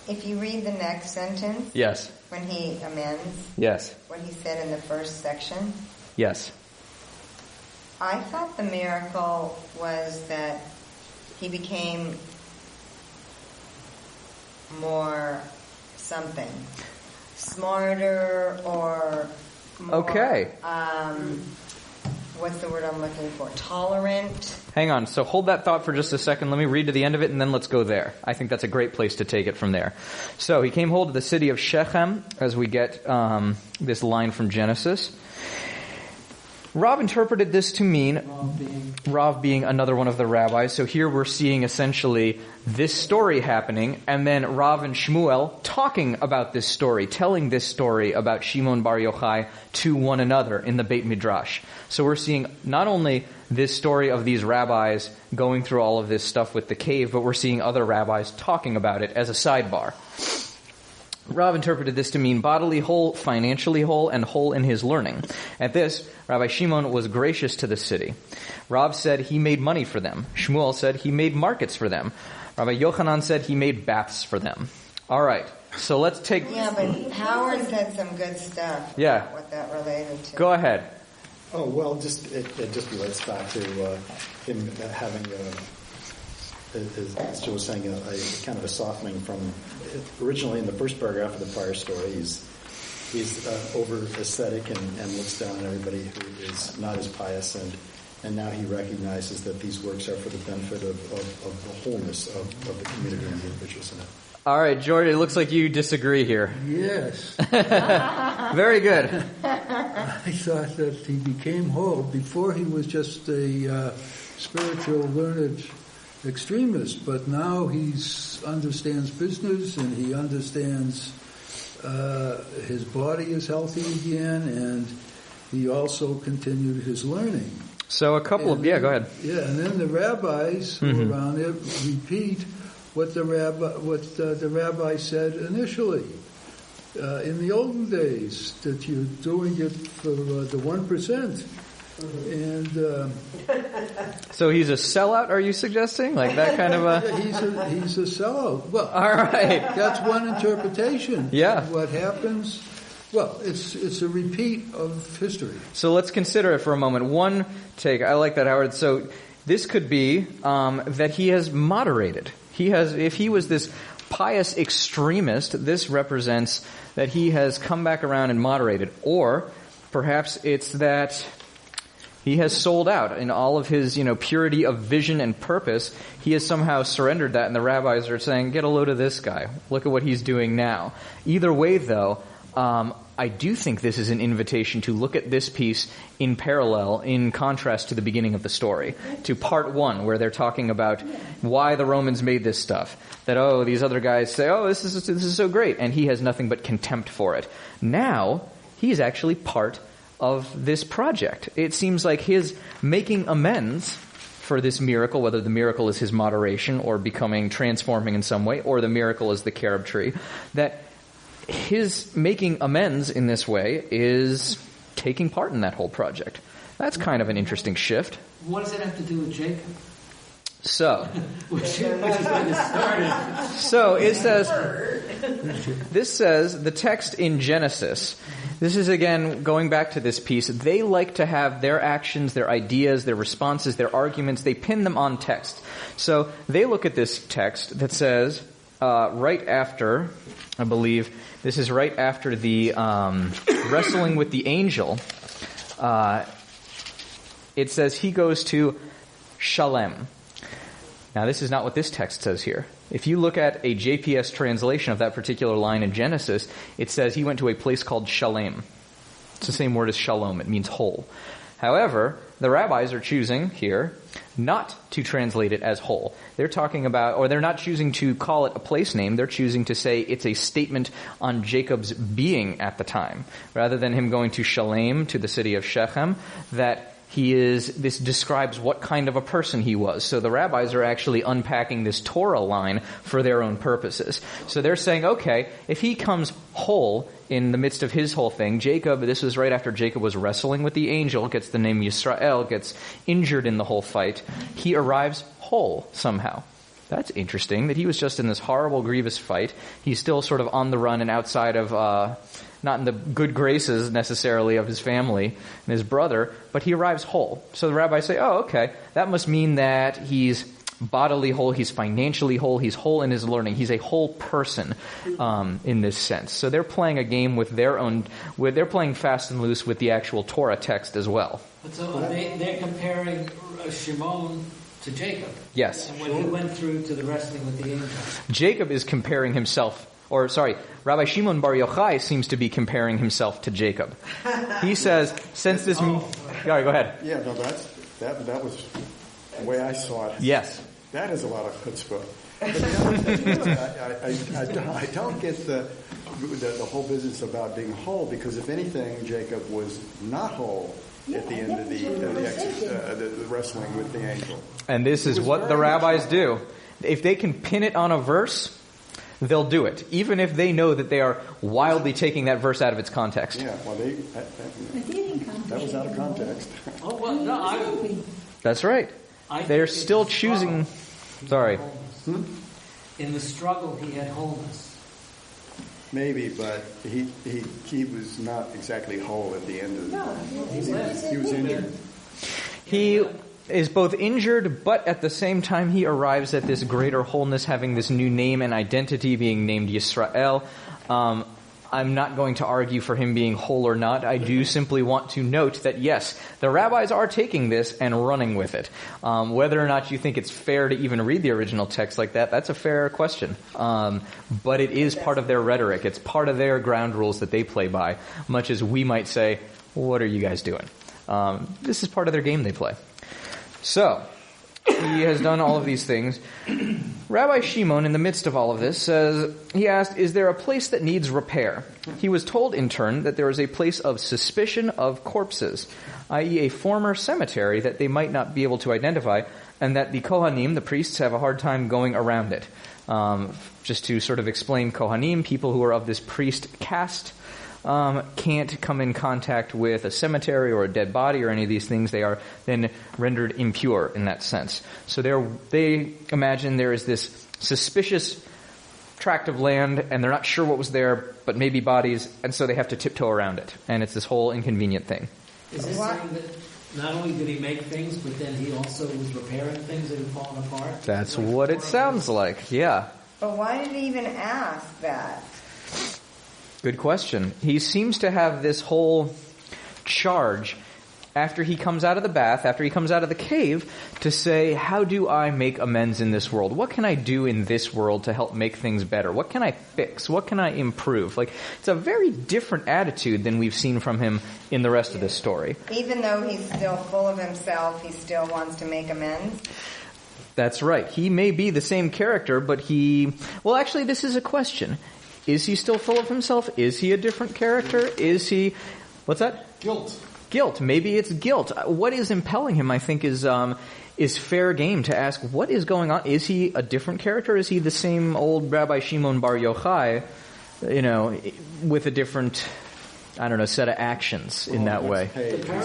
If you read the next sentence, yes, when he amends, yes, what he said in the first section, yes, I thought the miracle was that he became more something, smarter or more, okay. What's the word I'm looking for? Tolerant. Hang on. So hold that thought for just a second. Let me read to the end of it, and then let's go there. I think that's a great place to take it from there. So he came whole to the city of Shechem, as we get this line from Genesis. Rav interpreted this to mean, Rav being another one of the rabbis, so here we're seeing essentially this story happening, and then Rav and Shmuel talking about this story, telling this story about Shimon Bar Yochai to one another in the Beit Midrash. So we're seeing not only this story of these rabbis going through all of this stuff with the cave, but we're seeing other rabbis talking about it as a sidebar. Rav interpreted this to mean bodily whole, financially whole, and whole in his learning. At this, Rabbi Shimon was gracious to the city. Rav said he made money for them. Shmuel said he made markets for them. Rabbi Yochanan said he made baths for them. All right, so let's take... Yeah, but Howard said some good stuff. Yeah. What that related to. Go ahead. Oh, well, it just relates back to him having... as Joe was saying, a kind of a softening from originally in the first paragraph of the prior story. He's over ascetic and looks down on everybody who is not as pious, and now he recognizes that these works are for the benefit of the wholeness of the community and the individuals in it. All right, Jordan, it looks like you disagree here. Yes. Very good. I thought that he became whole. Before he was just a spiritual learned extremist, but now he understands business and he understands his body is healthy again, and he also continued his learning. So go ahead. Yeah, and then the rabbis who are around it repeat what the rabbi said initially. In the olden days, that you're doing it for the 1%. And so he's a sellout, are you suggesting? Like that kind of a... He's a sellout. Well, all right. That's one interpretation. Yeah. What happens... Well, it's a repeat of history. So let's consider it for a moment. One take, I like that, Howard. So this could be that he has moderated. If he was this pious extremist, this represents that he has come back around and moderated. Or perhaps it's that he has sold out in all of his, purity of vision and purpose. He has somehow surrendered that, and the rabbis are saying, get a load of this guy. Look at what he's doing now. Either way, though, I do think this is an invitation to look at this piece in parallel, in contrast to the beginning of the story, to part 1, where they're talking about why the Romans made this stuff. That, these other guys say, this is so great, and he has nothing but contempt for it. Now, he's actually part of this project. It seems like his making amends for this miracle, whether the miracle is his moderation or transforming in some way, or the miracle is the carob tree, that his making amends in this way is taking part in that whole project. That's kind of an interesting shift. What does it have to do with Jacob? So, which is where this started. So it says, the text in Genesis, this is again going back to this piece, they like to have their actions, their ideas, their responses, their arguments, they pin them on text. So they look at this text that says, right after, I believe, this is right after the wrestling with the angel. It says he goes to Shalem. Now, this is not what this text says here. If you look at a JPS translation of that particular line in Genesis, it says he went to a place called Shalem. It's the same word as shalom. It means whole. However, the rabbis are choosing here not to translate it as whole. They're talking about, or they're not choosing to call it a place name. They're choosing to say it's a statement on Jacob's being at the time. Rather than him going to Shalem, to the city of Shechem, that this describes what kind of a person he was. So the rabbis are actually unpacking this Torah line for their own purposes. So they're saying, okay, if he comes whole in the midst of his whole thing, Jacob, this was right after Jacob was wrestling with the angel, gets the name Yisrael, gets injured in the whole fight, he arrives whole somehow. That's interesting, that he was just in this horrible, grievous fight. He's still sort of on the run and outside of, not in the good graces necessarily of his family and his brother, but he arrives whole. So the rabbis say, okay, that must mean that he's bodily whole, he's financially whole, he's whole in his learning, he's a whole person in this sense. So they're playing a game with they're playing fast and loose with the actual Torah text as well. But so they're comparing Shimon to Jacob. Yes. And when he went through to the wrestling with the angel. Jacob is comparing himself, Rabbi Shimon Bar Yochai seems to be comparing himself to Jacob. He says, since this... All right, go ahead. Yeah, no, that was the way I saw it. Yes. That is a lot of chutzpah. I don't get the whole business about being whole, because if anything, Jacob was not whole at the end of the wrestling with the angel. And this is what the rabbis do. If they can pin it on a verse, they'll do it, even if they know that they are wildly taking that verse out of its context. Yeah, well, that was out of context. Oh, well, no, that's right. They're still choosing... Sorry. In the struggle, he had wholeness. Maybe, but he was not exactly whole at the end of it. He was injured. He is both injured, but at the same time he arrives at this greater wholeness, having this new name and identity, being named Yisrael. I'm not going to argue for him being whole or not. I do simply want to note that, yes, the rabbis are taking this and running with it. Whether or not you think it's fair to even read the original text like that, that's a fair question. But it is part of their rhetoric. It's part of their ground rules that they play by, much as we might say, what are you guys doing? This is part of their game they play. So, he has done all of these things. Rabbi Shimon, in the midst of all of this, he asked, is there a place that needs repair? He was told in turn that there is a place of suspicion of corpses, i.e. a former cemetery that they might not be able to identify, and that the Kohanim, the priests, have a hard time going around it. Just to sort of explain Kohanim, people who are of this priest caste, can't come in contact with a cemetery or a dead body or any of these things. They are then rendered impure in that sense. So they imagine there is this suspicious tract of land, and they're not sure what was there, but maybe bodies, and so they have to tiptoe around it. And it's this whole inconvenient thing. Is this saying that not only did he make things, but then he also was repairing things that had fallen apart? That's what it sounds like, yeah. But why did he even ask that? Good question. He seems to have this whole charge after he comes out of the bath, after he comes out of the cave, to say, how do I make amends in this world? What can I do in this world to help make things better? What can I fix? What can I improve? Like, it's a very different attitude than we've seen from him in the rest of this story. Even though he's still full of himself, he still wants to make amends? That's right. He may be the same character, but well, actually, this is a question. Is he still full of himself? Is he a different character? Is he, what's that? Guilt. Maybe it's guilt. What is impelling him, I think, is fair game to ask, what is going on? Is he a different character? Is he the same old Rabbi Shimon Bar Yochai, with a different, set of actions in that way?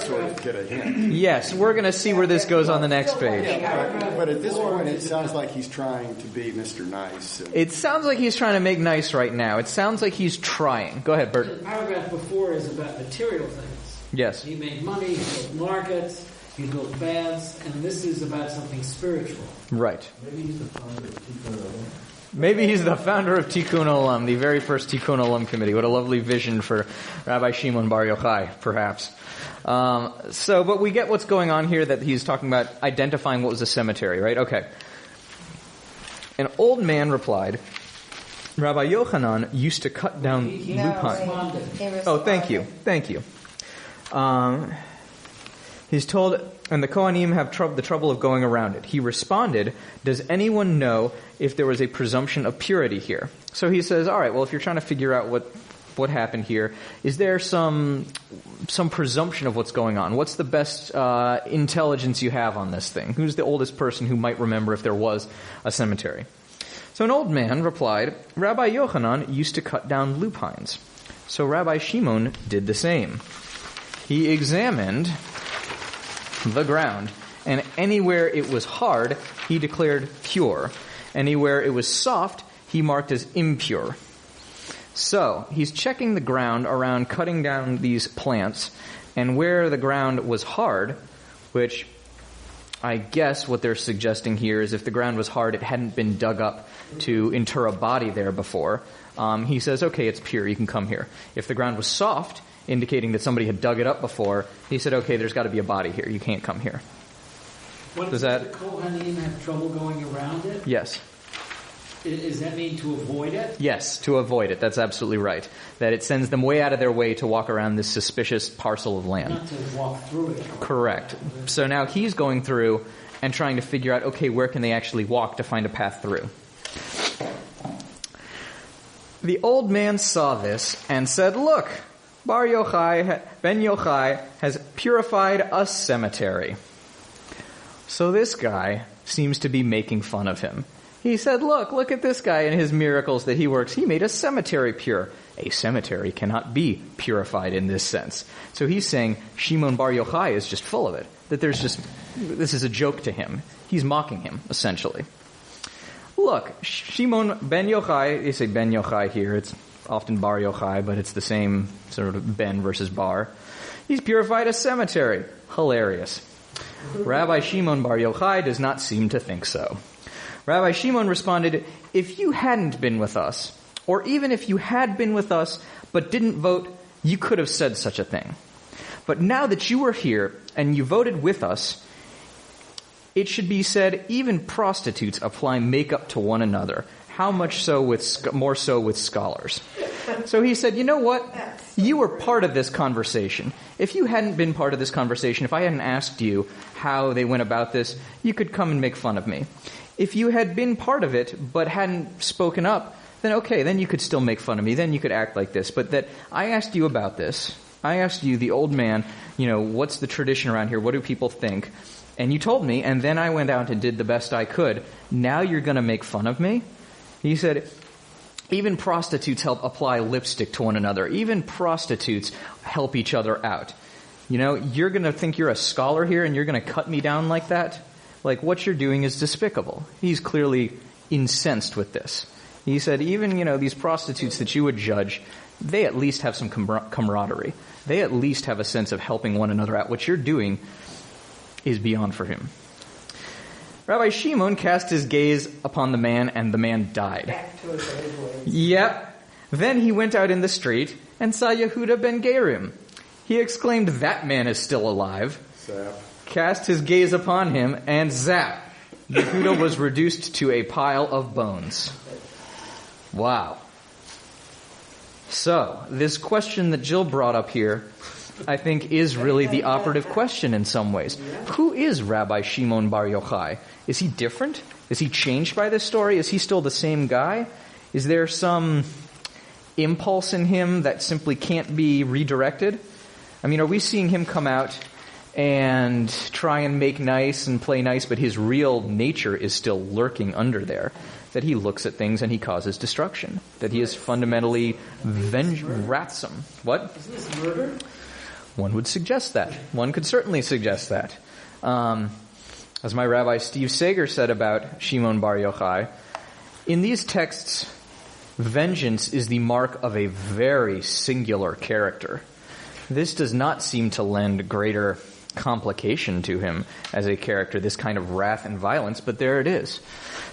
Sort of get a hint. Yes, we're going to see where this goes on the next page. But at this point, it sounds like he's trying to be Mr. Nice. It sounds like he's trying to make nice right now. It sounds like he's trying. Go ahead, Bert. The paragraph before is about material things. Yes. He made money, he built markets, he built baths, and this is about something spiritual. Right. Maybe he's the founder of Tikkun Olam. Maybe he's the founder of Tikkun Olam, the very first Tikkun Olam committee. What a lovely vision for Rabbi Shimon Bar Yochai, perhaps. But we get what's going on here, that he's talking about identifying what was a cemetery, right? Okay. An old man replied, Rabbi Yochanan used to cut down lupine. Oh, thank you. He's told, and the Kohanim have the trouble of going around it. He responded, does anyone know if there was a presumption of purity here? So he says, all right, well, if you're trying to figure out what happened here, is there some presumption of what's going on? What's the best intelligence you have on this thing? Who's the oldest person who might remember if there was a cemetery? So an old man replied, Rabbi Yochanan used to cut down lupines. So Rabbi Shimon did the same. He examined the ground, and anywhere it was hard, he declared pure. Anywhere it was soft, he marked as impure. So, he's checking the ground around cutting down these plants, and where the ground was hard, which I guess what they're suggesting here is if the ground was hard, it hadn't been dug up to inter a body there before, he says, okay, it's pure, you can come here. If the ground was soft, indicating that somebody had dug it up before, he said, okay, there's got to be a body here. You can't come here. Does the Kohanim have trouble going around it? Yes. Does that mean to avoid it? Yes, to avoid it. That's absolutely right. That it sends them way out of their way to walk around this suspicious parcel of land. Not to walk through it. Correct. So now he's going through and trying to figure out, okay, where can they actually walk to find a path through? The old man saw this and said, look, Ben Yochai has purified a cemetery. So this guy seems to be making fun of him. He said, look at this guy and his miracles that he works. He made a cemetery pure. A cemetery cannot be purified in this sense. So he's saying Shimon Bar Yochai is just full of it. That this is a joke to him. He's mocking him, essentially. Look, Shimon Ben Yochai, they say Ben Yochai here, it's often Bar Yochai, but it's the same sort of Ben versus Bar. He's purified a cemetery. Hilarious. Rabbi Shimon Bar Yochai does not seem to think so. Rabbi Shimon responded, if you hadn't been with us, or even if you had been with us but didn't vote, you could have said such a thing. But now that you are here and you voted with us, it should be said even prostitutes apply makeup to one another. How much so more so with scholars? So he said, you know what? You were part of this conversation. If you hadn't been part of this conversation, if I hadn't asked you how they went about this, you could come and make fun of me. If you had been part of it but hadn't spoken up, then okay, then you could still make fun of me. Then you could act like this. But that I asked you about this. I asked you, the old man, what's the tradition around here? What do people think? And you told me, and then I went out and did the best I could. Now you're going to make fun of me? He said, Even prostitutes help apply lipstick to one another. Even prostitutes help each other out. You're going to think you're a scholar here and you're going to cut me down like that? Like, what you're doing is despicable. He's clearly incensed with this. He said, even, these prostitutes that you would judge, they at least have some camaraderie. They at least have a sense of helping one another out. What you're doing is beyond for him. Rabbi Shimon cast his gaze upon the man, and the man died. Back to his old ways. Yep. Then he went out in the street and saw Yehuda ben Gerim. He exclaimed, "That man is still alive." Zap. Cast his gaze upon him, and zap, Yehuda was reduced to a pile of bones. Wow. So, this question that Jill brought up here, I think, is really the operative question in some ways. Who is Rabbi Shimon Bar Yochai? Is he different? Is he changed by this story? Is he still the same guy? Is there some impulse in him that simply can't be redirected? I mean, are we seeing him come out and try and make nice and play nice, but his real nature is still lurking under there? That he looks at things and he causes destruction. That he is fundamentally wrathsome. What? Is this murder? One would suggest that. One could certainly suggest that. As my Rabbi Steve Sager said about Shimon Bar Yochai, in these texts, vengeance is the mark of a very singular character. This does not seem to lend greater complication to him as a character, this kind of wrath and violence, but there it is.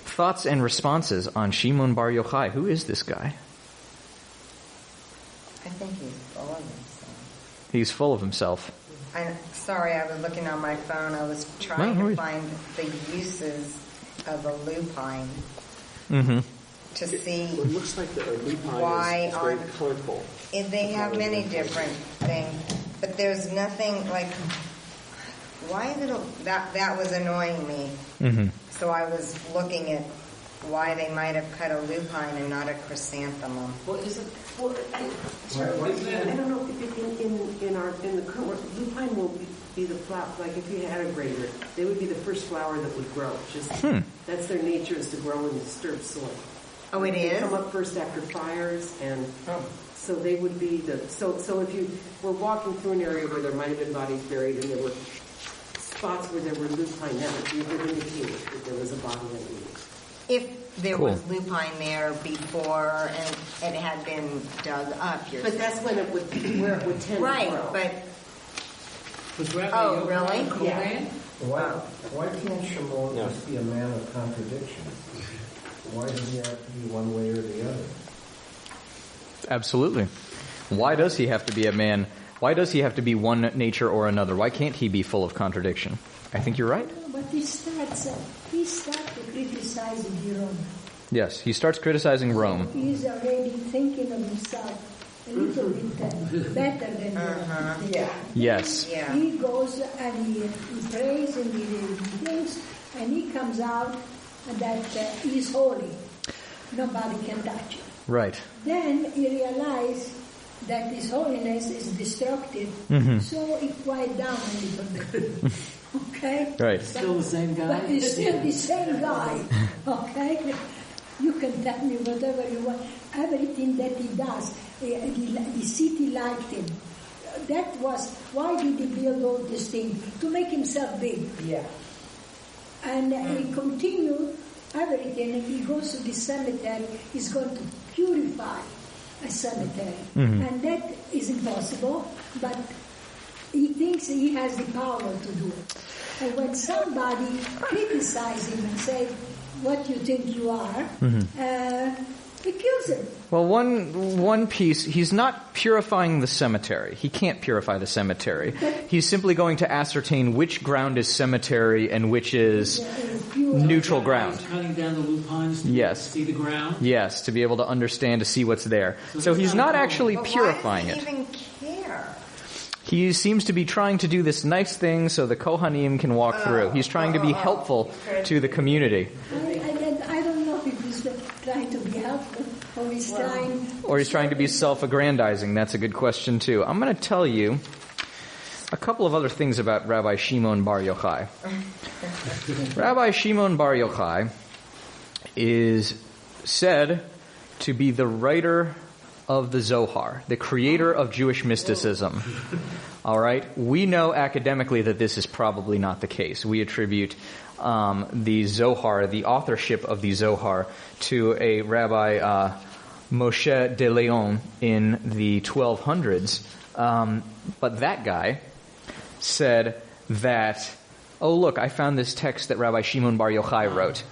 Thoughts and responses on Shimon Bar Yochai. Who is this guy? I think he's full of himself. He's full of himself. I'm sorry, I was looking on my phone. I was trying to find the uses of a lupine to see It looks like the lupine why is very on colorful. They have many different things, but there's nothing like. Why is it that was annoying me? Mm-hmm. So I was looking at why they might have cut a lupine and not a chrysanthemum. Well, is it? Well, I don't know if in the current world, lupine will be the flower. Like if you had a grader, they would be the first flower that would grow. That's their nature, is to grow in disturbed soil. Oh, it is? They come up first after fires, and so they would be the. So if you were walking through an area where there might have been bodies buried, and there were spots where there were lupine, that would indicate that there was a body that needed. If there was lupine there before and it had been dug up, but that's when it would where it would tend to grow. Right, but Was Rabbi really? Yeah. Why can't Shimon just be a man of contradiction? Why does he have to be one way or the other? Absolutely. Why does he have to be a man? Why does he have to be one nature or another? Why can't he be full of contradiction? I think you're right. But he starts criticizing Rome. Yes, he starts criticizing Rome. He's already thinking of himself a little bit better than Rome. Yeah. Yes. Yeah. He goes and he prays and he thinks, and he comes out that he's holy. Nobody can touch him. Right. Then he realized that his holiness is destructive, so he quiet down a little bit. Okay? Right. Still the same guy? But he's still the same guy. Okay? You can tell me whatever you want. Everything that he does, the city liked him. That was, why did he build all this thing? To make himself big. Yeah. And he continued everything. If he goes to the cemetery, he's going to purify a cemetery. And that is impossible, but he thinks he has the power to do it. And when somebody criticizes him and says, what you think you are, he kills him. Well, one piece, he's not purifying the cemetery. He can't purify the cemetery. He's simply going to ascertain which ground is cemetery and which is neutral ground. Cutting down the lupines to see the ground? Yes, to be able to understand, to see what's there. So he's not actually purifying it. Why does he even care? He seems to be trying to do this nice thing so the Kohanim can walk through. He's trying to be helpful to the community. I don't know if he's trying to be helpful or he's trying to be self-aggrandizing. That's a good question too. I'm going to tell you a couple of other things about Rabbi Shimon Bar Yochai. Rabbi Shimon Bar Yochai is said to be the writer of the Zohar, the creator of Jewish mysticism. All right? We know academically that this is probably not the case. We attribute the Zohar, the authorship of the Zohar, to a Rabbi Moshe de Leon in the 1200s. But that guy said that, oh, look, I found this text that Rabbi Shimon Bar Yochai wrote.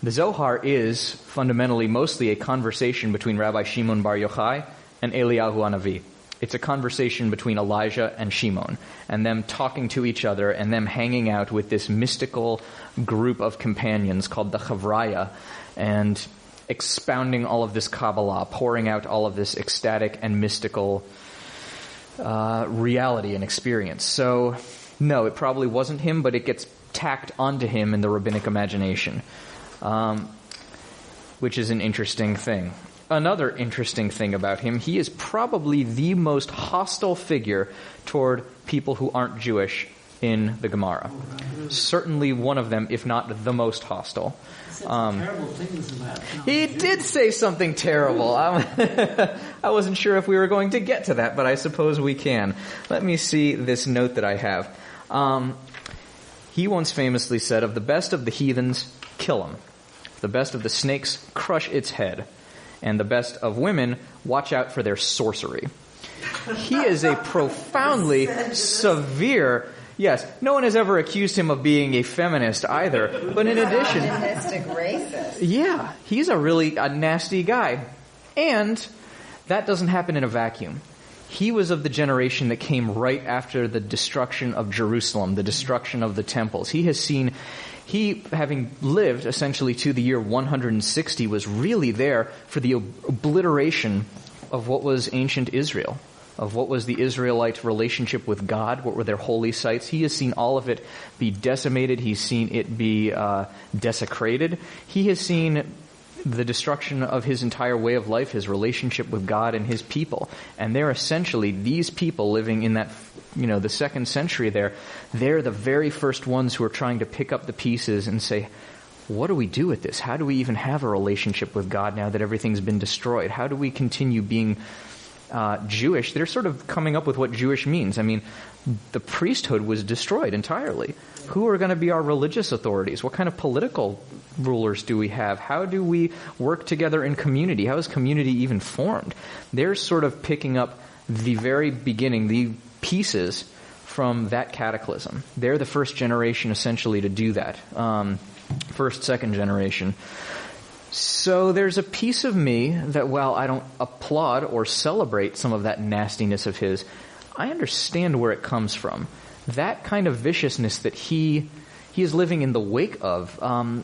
The Zohar is fundamentally mostly a conversation between Rabbi Shimon Bar Yochai and Eliyahu Hanavi. It's a conversation between Elijah and Shimon, and them talking to each other, and them hanging out with this mystical group of companions called the Chavraya, and expounding all of this Kabbalah, pouring out all of this ecstatic and mystical reality and experience. So, no, it probably wasn't him, but it gets tacked onto him in the rabbinic imagination. Which is an interesting thing. Another interesting thing about him, he is probably the most hostile figure toward people who aren't Jewish in the Gemara. Certainly one of them, if not the most hostile. Terrible things about he did say something terrible. I wasn't sure if we were going to get to that, but I suppose we can. Let me see this note that I have. He once famously said, "Of the best of the heathens, kill him. The best of the snakes, crush its head. And the best of women, watch out for their sorcery." He is a profoundly severe... Yes, no one has ever accused him of being a feminist either. But in addition... Misogynistic racist. Yeah, he's a nasty guy. And that doesn't happen in a vacuum. He was of the generation that came right after the destruction of Jerusalem, the destruction of the temples. He, having lived essentially to the year 160, was really there for the obliteration of what was ancient Israel, of what was the Israelite relationship with God, what were their holy sites. He has seen all of it be decimated. He's seen it be desecrated. He has seen the destruction of his entire way of life, his relationship with God and his people. And they're essentially, these people living in that, the 2nd century they're the very first ones who are trying to pick up the pieces and say, what do we do with this? How do we even have a relationship with God now that everything's been destroyed? How do we continue being Jewish? They're sort of coming up with what Jewish means. I mean, the priesthood was destroyed entirely. Who are going to be our religious authorities? What kind of political rulers do we have? How do we work together in community? How is community even formed? They're sort of picking up the very beginning, the pieces from that cataclysm. They're the first generation essentially to do that. First, second generation. So there's a piece of me that while I don't applaud or celebrate some of that nastiness of his, I understand where it comes from. That kind of viciousness that he is living in the wake of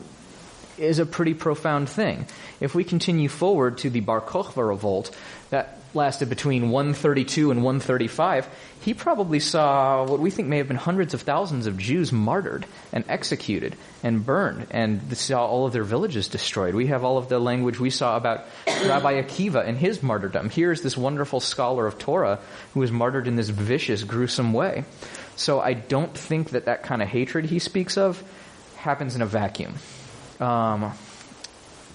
is a pretty profound thing. If we continue forward to the Bar Kokhba revolt, that lasted between 132 and 135, he probably saw what we think may have been hundreds of thousands of Jews martyred and executed and burned, and saw all of their villages destroyed. We have all of the language we saw about Rabbi Akiva and his martyrdom. Here's this wonderful scholar of Torah who was martyred in this vicious, gruesome way. So I don't think that kind of hatred he speaks of happens in a vacuum.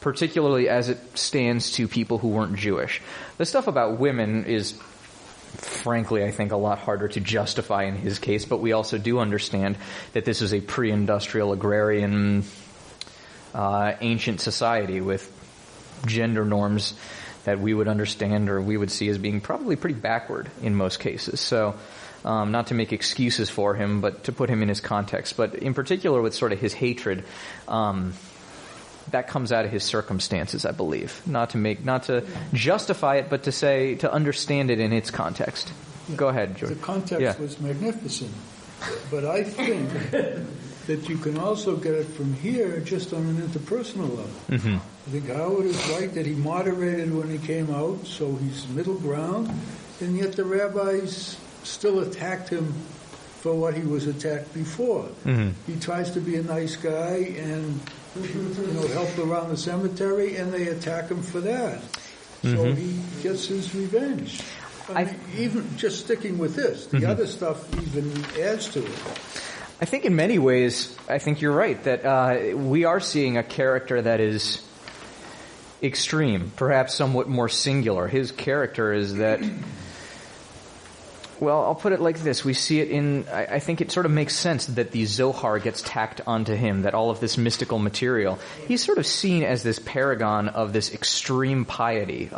Particularly as it stands to people who weren't Jewish. The stuff about women is, frankly, I think a lot harder to justify in his case, but we also do understand that this is a pre-industrial, agrarian, ancient society with gender norms that we would understand or we would see as being probably pretty backward in most cases. So, not to make excuses for him, but to put him in his context. But in particular with sort of his hatred, that comes out of his circumstances, I believe. Not to justify it, but to understand it in its context. Yeah. Go ahead, George. The context was magnificent. But I think that you can also get it from here just on an interpersonal level. Mm-hmm. I think Howard is right that he moderated when he came out, so he's middle ground, and yet the rabbis still attacked him for what he was attacked before. Mm-hmm. He tries to be a nice guy and help around the cemetery, and they attack him for that. Mm-hmm. So he gets his revenge. Even just sticking with this, the other stuff even adds to it. I think in many ways, I think you're right, that we are seeing a character that is extreme, perhaps somewhat more singular. His character is that, well, I'll put it like this. We see it in, I think it sort of makes sense that the Zohar gets tacked onto him, that all of this mystical material. He's sort of seen as this paragon of this extreme piety.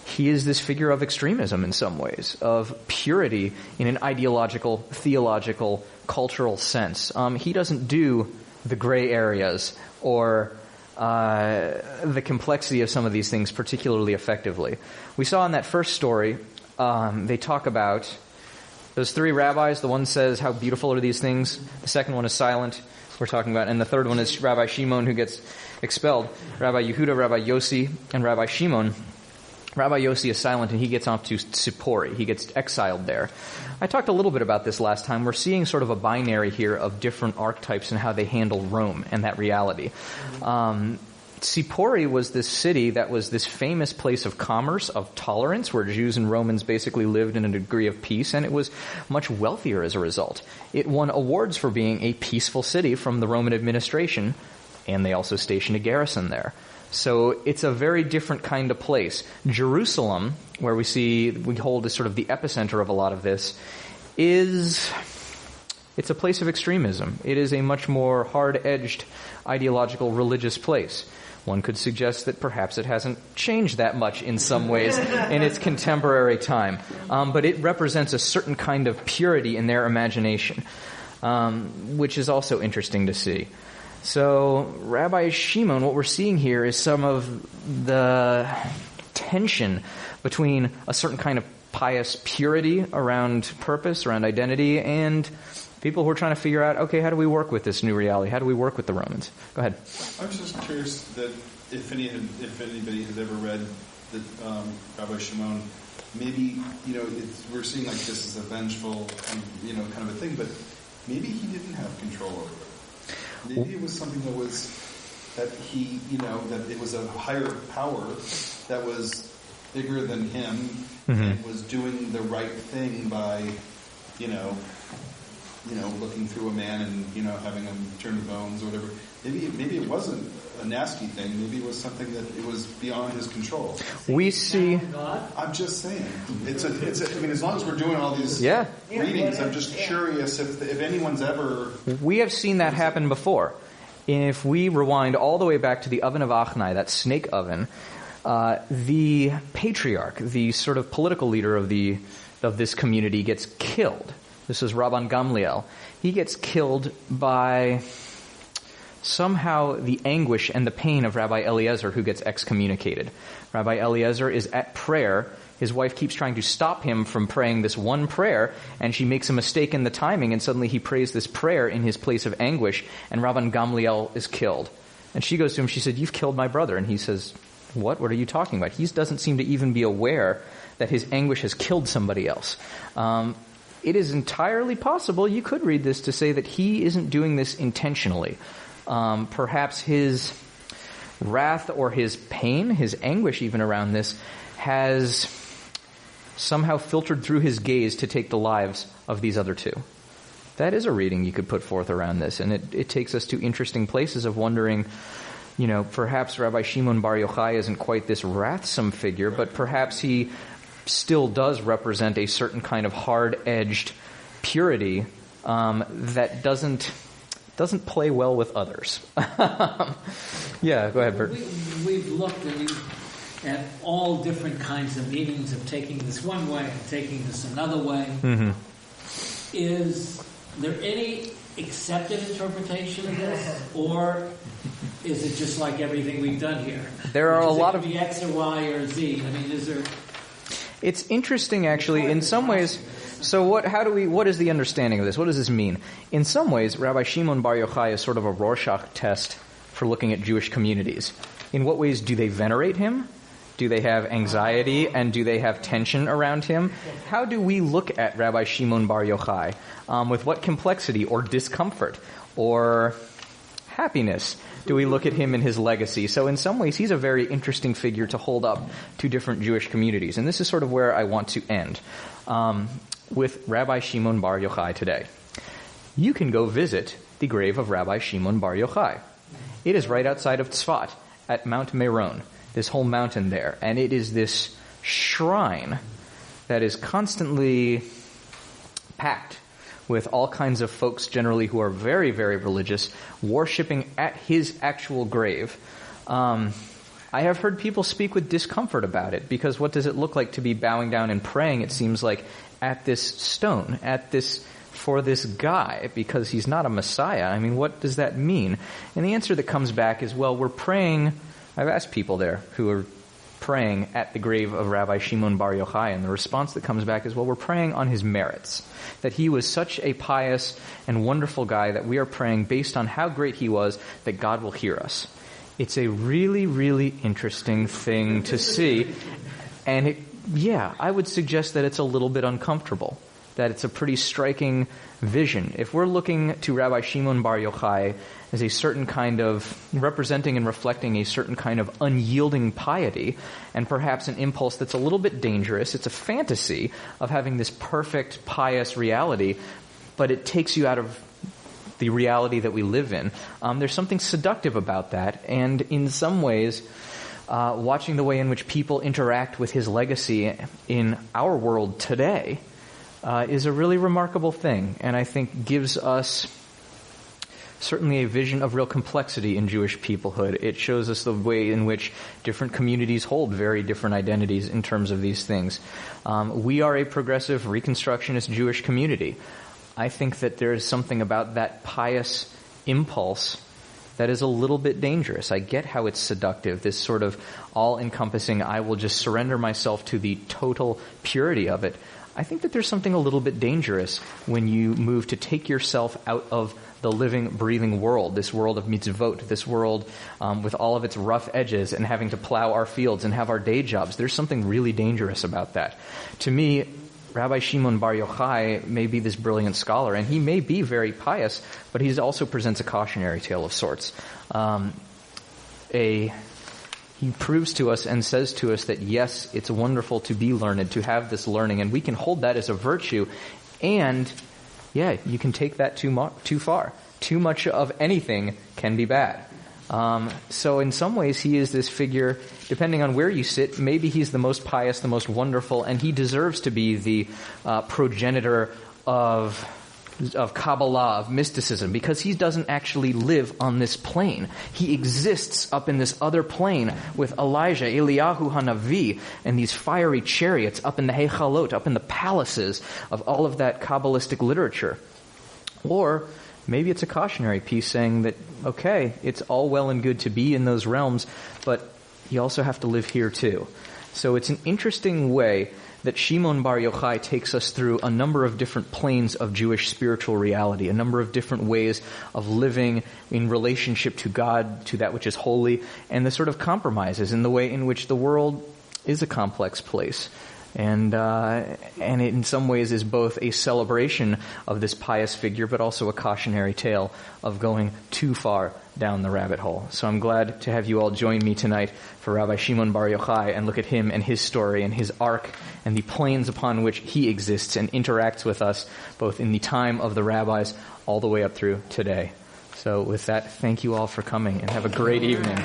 He is this figure of extremism in some ways, of purity in an ideological, theological, cultural sense. He doesn't do the gray areas or the complexity of some of these things particularly effectively. We saw in that first story, they talk about those three rabbis. The one says, how beautiful are these things? The second one is silent, we're talking about. And the third one is Rabbi Shimon, who gets expelled. Rabbi Yehuda, Rabbi Yossi, and Rabbi Shimon. Rabbi Yossi is silent, and he gets off to Sippori. He gets exiled there. I talked a little bit about this last time. We're seeing sort of a binary here of different archetypes and how they handle Rome and that reality. Sippori was this city that was this famous place of commerce, of tolerance, where Jews and Romans basically lived in a degree of peace, and it was much wealthier as a result. It won awards for being a peaceful city from the Roman administration, and they also stationed a garrison there. So it's a very different kind of place. Jerusalem, where we hold as sort of the epicenter of a lot of this, it's a place of extremism. It is a much more hard-edged ideological religious place. One could suggest that perhaps it hasn't changed that much in some ways in its contemporary time. But it represents a certain kind of purity in their imagination, which is also interesting to see. So Rabbi Shimon, what we're seeing here is some of the tension between a certain kind of pious purity around purpose, around identity, and people who are trying to figure out, okay, how do we work with this new reality? How do we work with the Romans? Go ahead. I was just curious that if anybody has ever read the Rabbi Shimon, maybe, we're seeing like this is a vengeful, kind of a thing, but maybe he didn't have control over it. Maybe it was something that it was a higher power that was bigger than him and was doing the right thing by, looking through a man and, having him turn to bones or whatever. Maybe it wasn't a nasty thing. Maybe it was something that it was beyond his control. We see. I'm just saying. It's as long as we're doing all these readings, I'm just curious if anyone's ever. We have seen that happen before. If we rewind all the way back to the oven of Achnai, that snake oven, the patriarch, the sort of political leader of this community, gets killed. This is Rabban Gamliel. He gets killed by somehow the anguish and the pain of Rabbi Eliezer, who gets excommunicated. Rabbi Eliezer is at prayer. His wife keeps trying to stop him from praying this one prayer, and she makes a mistake in the timing, and suddenly he prays this prayer in his place of anguish, and Rabban Gamliel is killed. And she goes to him, she said, "You've killed my brother." And he says, What are you talking about? He doesn't seem to even be aware that his anguish has killed somebody else. It is entirely possible, you could read this to say that he isn't doing this intentionally. Perhaps his wrath or his pain, his anguish even around this, has somehow filtered through his gaze to take the lives of these other two. That is a reading you could put forth around this, and it takes us to interesting places of wondering, perhaps Rabbi Shimon Bar Yochai isn't quite this wrathsome figure, but perhaps he still does represent a certain kind of hard-edged purity that doesn't play well with others. Yeah, go ahead, Bert. We've looked at all different kinds of meanings of taking this one way and taking this another way. Mm-hmm. Is there any accepted interpretation of this, or is it just like everything we've done here? There are a lot of X or Y or Z. I mean, is there? It's interesting, actually, in some ways. So what is the understanding of this? What does this mean? In some ways, Rabbi Shimon Bar Yochai is sort of a Rorschach test for looking at Jewish communities. In what ways do they venerate him? Do they have anxiety, and do they have tension around him? How do we look at Rabbi Shimon Bar Yochai? With what complexity or discomfort or happiness do we look at him and his legacy? So in some ways, he's a very interesting figure to hold up to different Jewish communities. And this is sort of where I want to end with Rabbi Shimon Bar Yochai today. You can go visit the grave of Rabbi Shimon Bar Yochai. It is right outside of Tzfat. at Mount Meron, this whole mountain there, and it is this shrine that is constantly packed with all kinds of folks generally who are very, very religious, worshiping at his actual grave. I have heard people speak with discomfort about it, because what does it look like to be bowing down and praying, it seems like, at this stone, for this guy, because he's not a Messiah? I mean, what does that mean? And the answer that comes back is, well, we're praying. I've asked people there who are praying at the grave of Rabbi Shimon Bar Yochai, and the response that comes back is, well, we're praying on his merits, that he was such a pious and wonderful guy that we are praying based on how great he was that God will hear us. It's a really, really interesting thing to see, and I would suggest that it's a little bit uncomfortable, that it's a pretty striking vision. If we're looking to Rabbi Shimon Bar Yochai as a certain kind of representing and reflecting a certain kind of unyielding piety, and perhaps an impulse that's a little bit dangerous, it's a fantasy of having this perfect pious reality, but it takes you out of the reality that we live in. There's something seductive about that, and in some ways, watching the way in which people interact with his legacy in our world today is a really remarkable thing, and I think gives us certainly a vision of real complexity in Jewish peoplehood. It shows us the way in which different communities hold very different identities in terms of these things. We are a progressive Reconstructionist Jewish community. I think that there is something about that pious impulse that is a little bit dangerous. I get how it's seductive, this sort of all-encompassing, I will just surrender myself to the total purity of it. I think that there's something a little bit dangerous when you move to take yourself out of the living, breathing world, this world of mitzvot, this world with all of its rough edges and having to plow our fields and have our day jobs. There's something really dangerous about that. To me, Rabbi Shimon Bar Yochai may be this brilliant scholar, and he may be very pious, but he also presents a cautionary tale of sorts. He proves to us and says to us that, yes, it's wonderful to be learned, to have this learning, and we can hold that as a virtue, and, you can take that too far. Too much of anything can be bad. So in some ways, he is this figure, depending on where you sit, maybe he's the most pious, the most wonderful, and he deserves to be the progenitor of Kabbalah, of mysticism, because he doesn't actually live on this plane. He exists up in this other plane with Elijah, Eliyahu Hanavi, and these fiery chariots up in the Heichalot, up in the palaces of all of that Kabbalistic literature. Or maybe it's a cautionary piece saying that, okay, it's all well and good to be in those realms, but you also have to live here too. So it's an interesting way that Shimon Bar Yochai takes us through a number of different planes of Jewish spiritual reality, a number of different ways of living in relationship to God, to that which is holy, and the sort of compromises in the way in which the world is a complex place. And it in some ways is both a celebration of this pious figure, but also a cautionary tale of going too far down the rabbit hole. So I'm glad to have you all join me tonight for Rabbi Shimon Bar Yochai and look at him and his story and his arc and the planes upon which he exists and interacts with us, both in the time of the rabbis all the way up through today. So with that, thank you all for coming and have a great evening.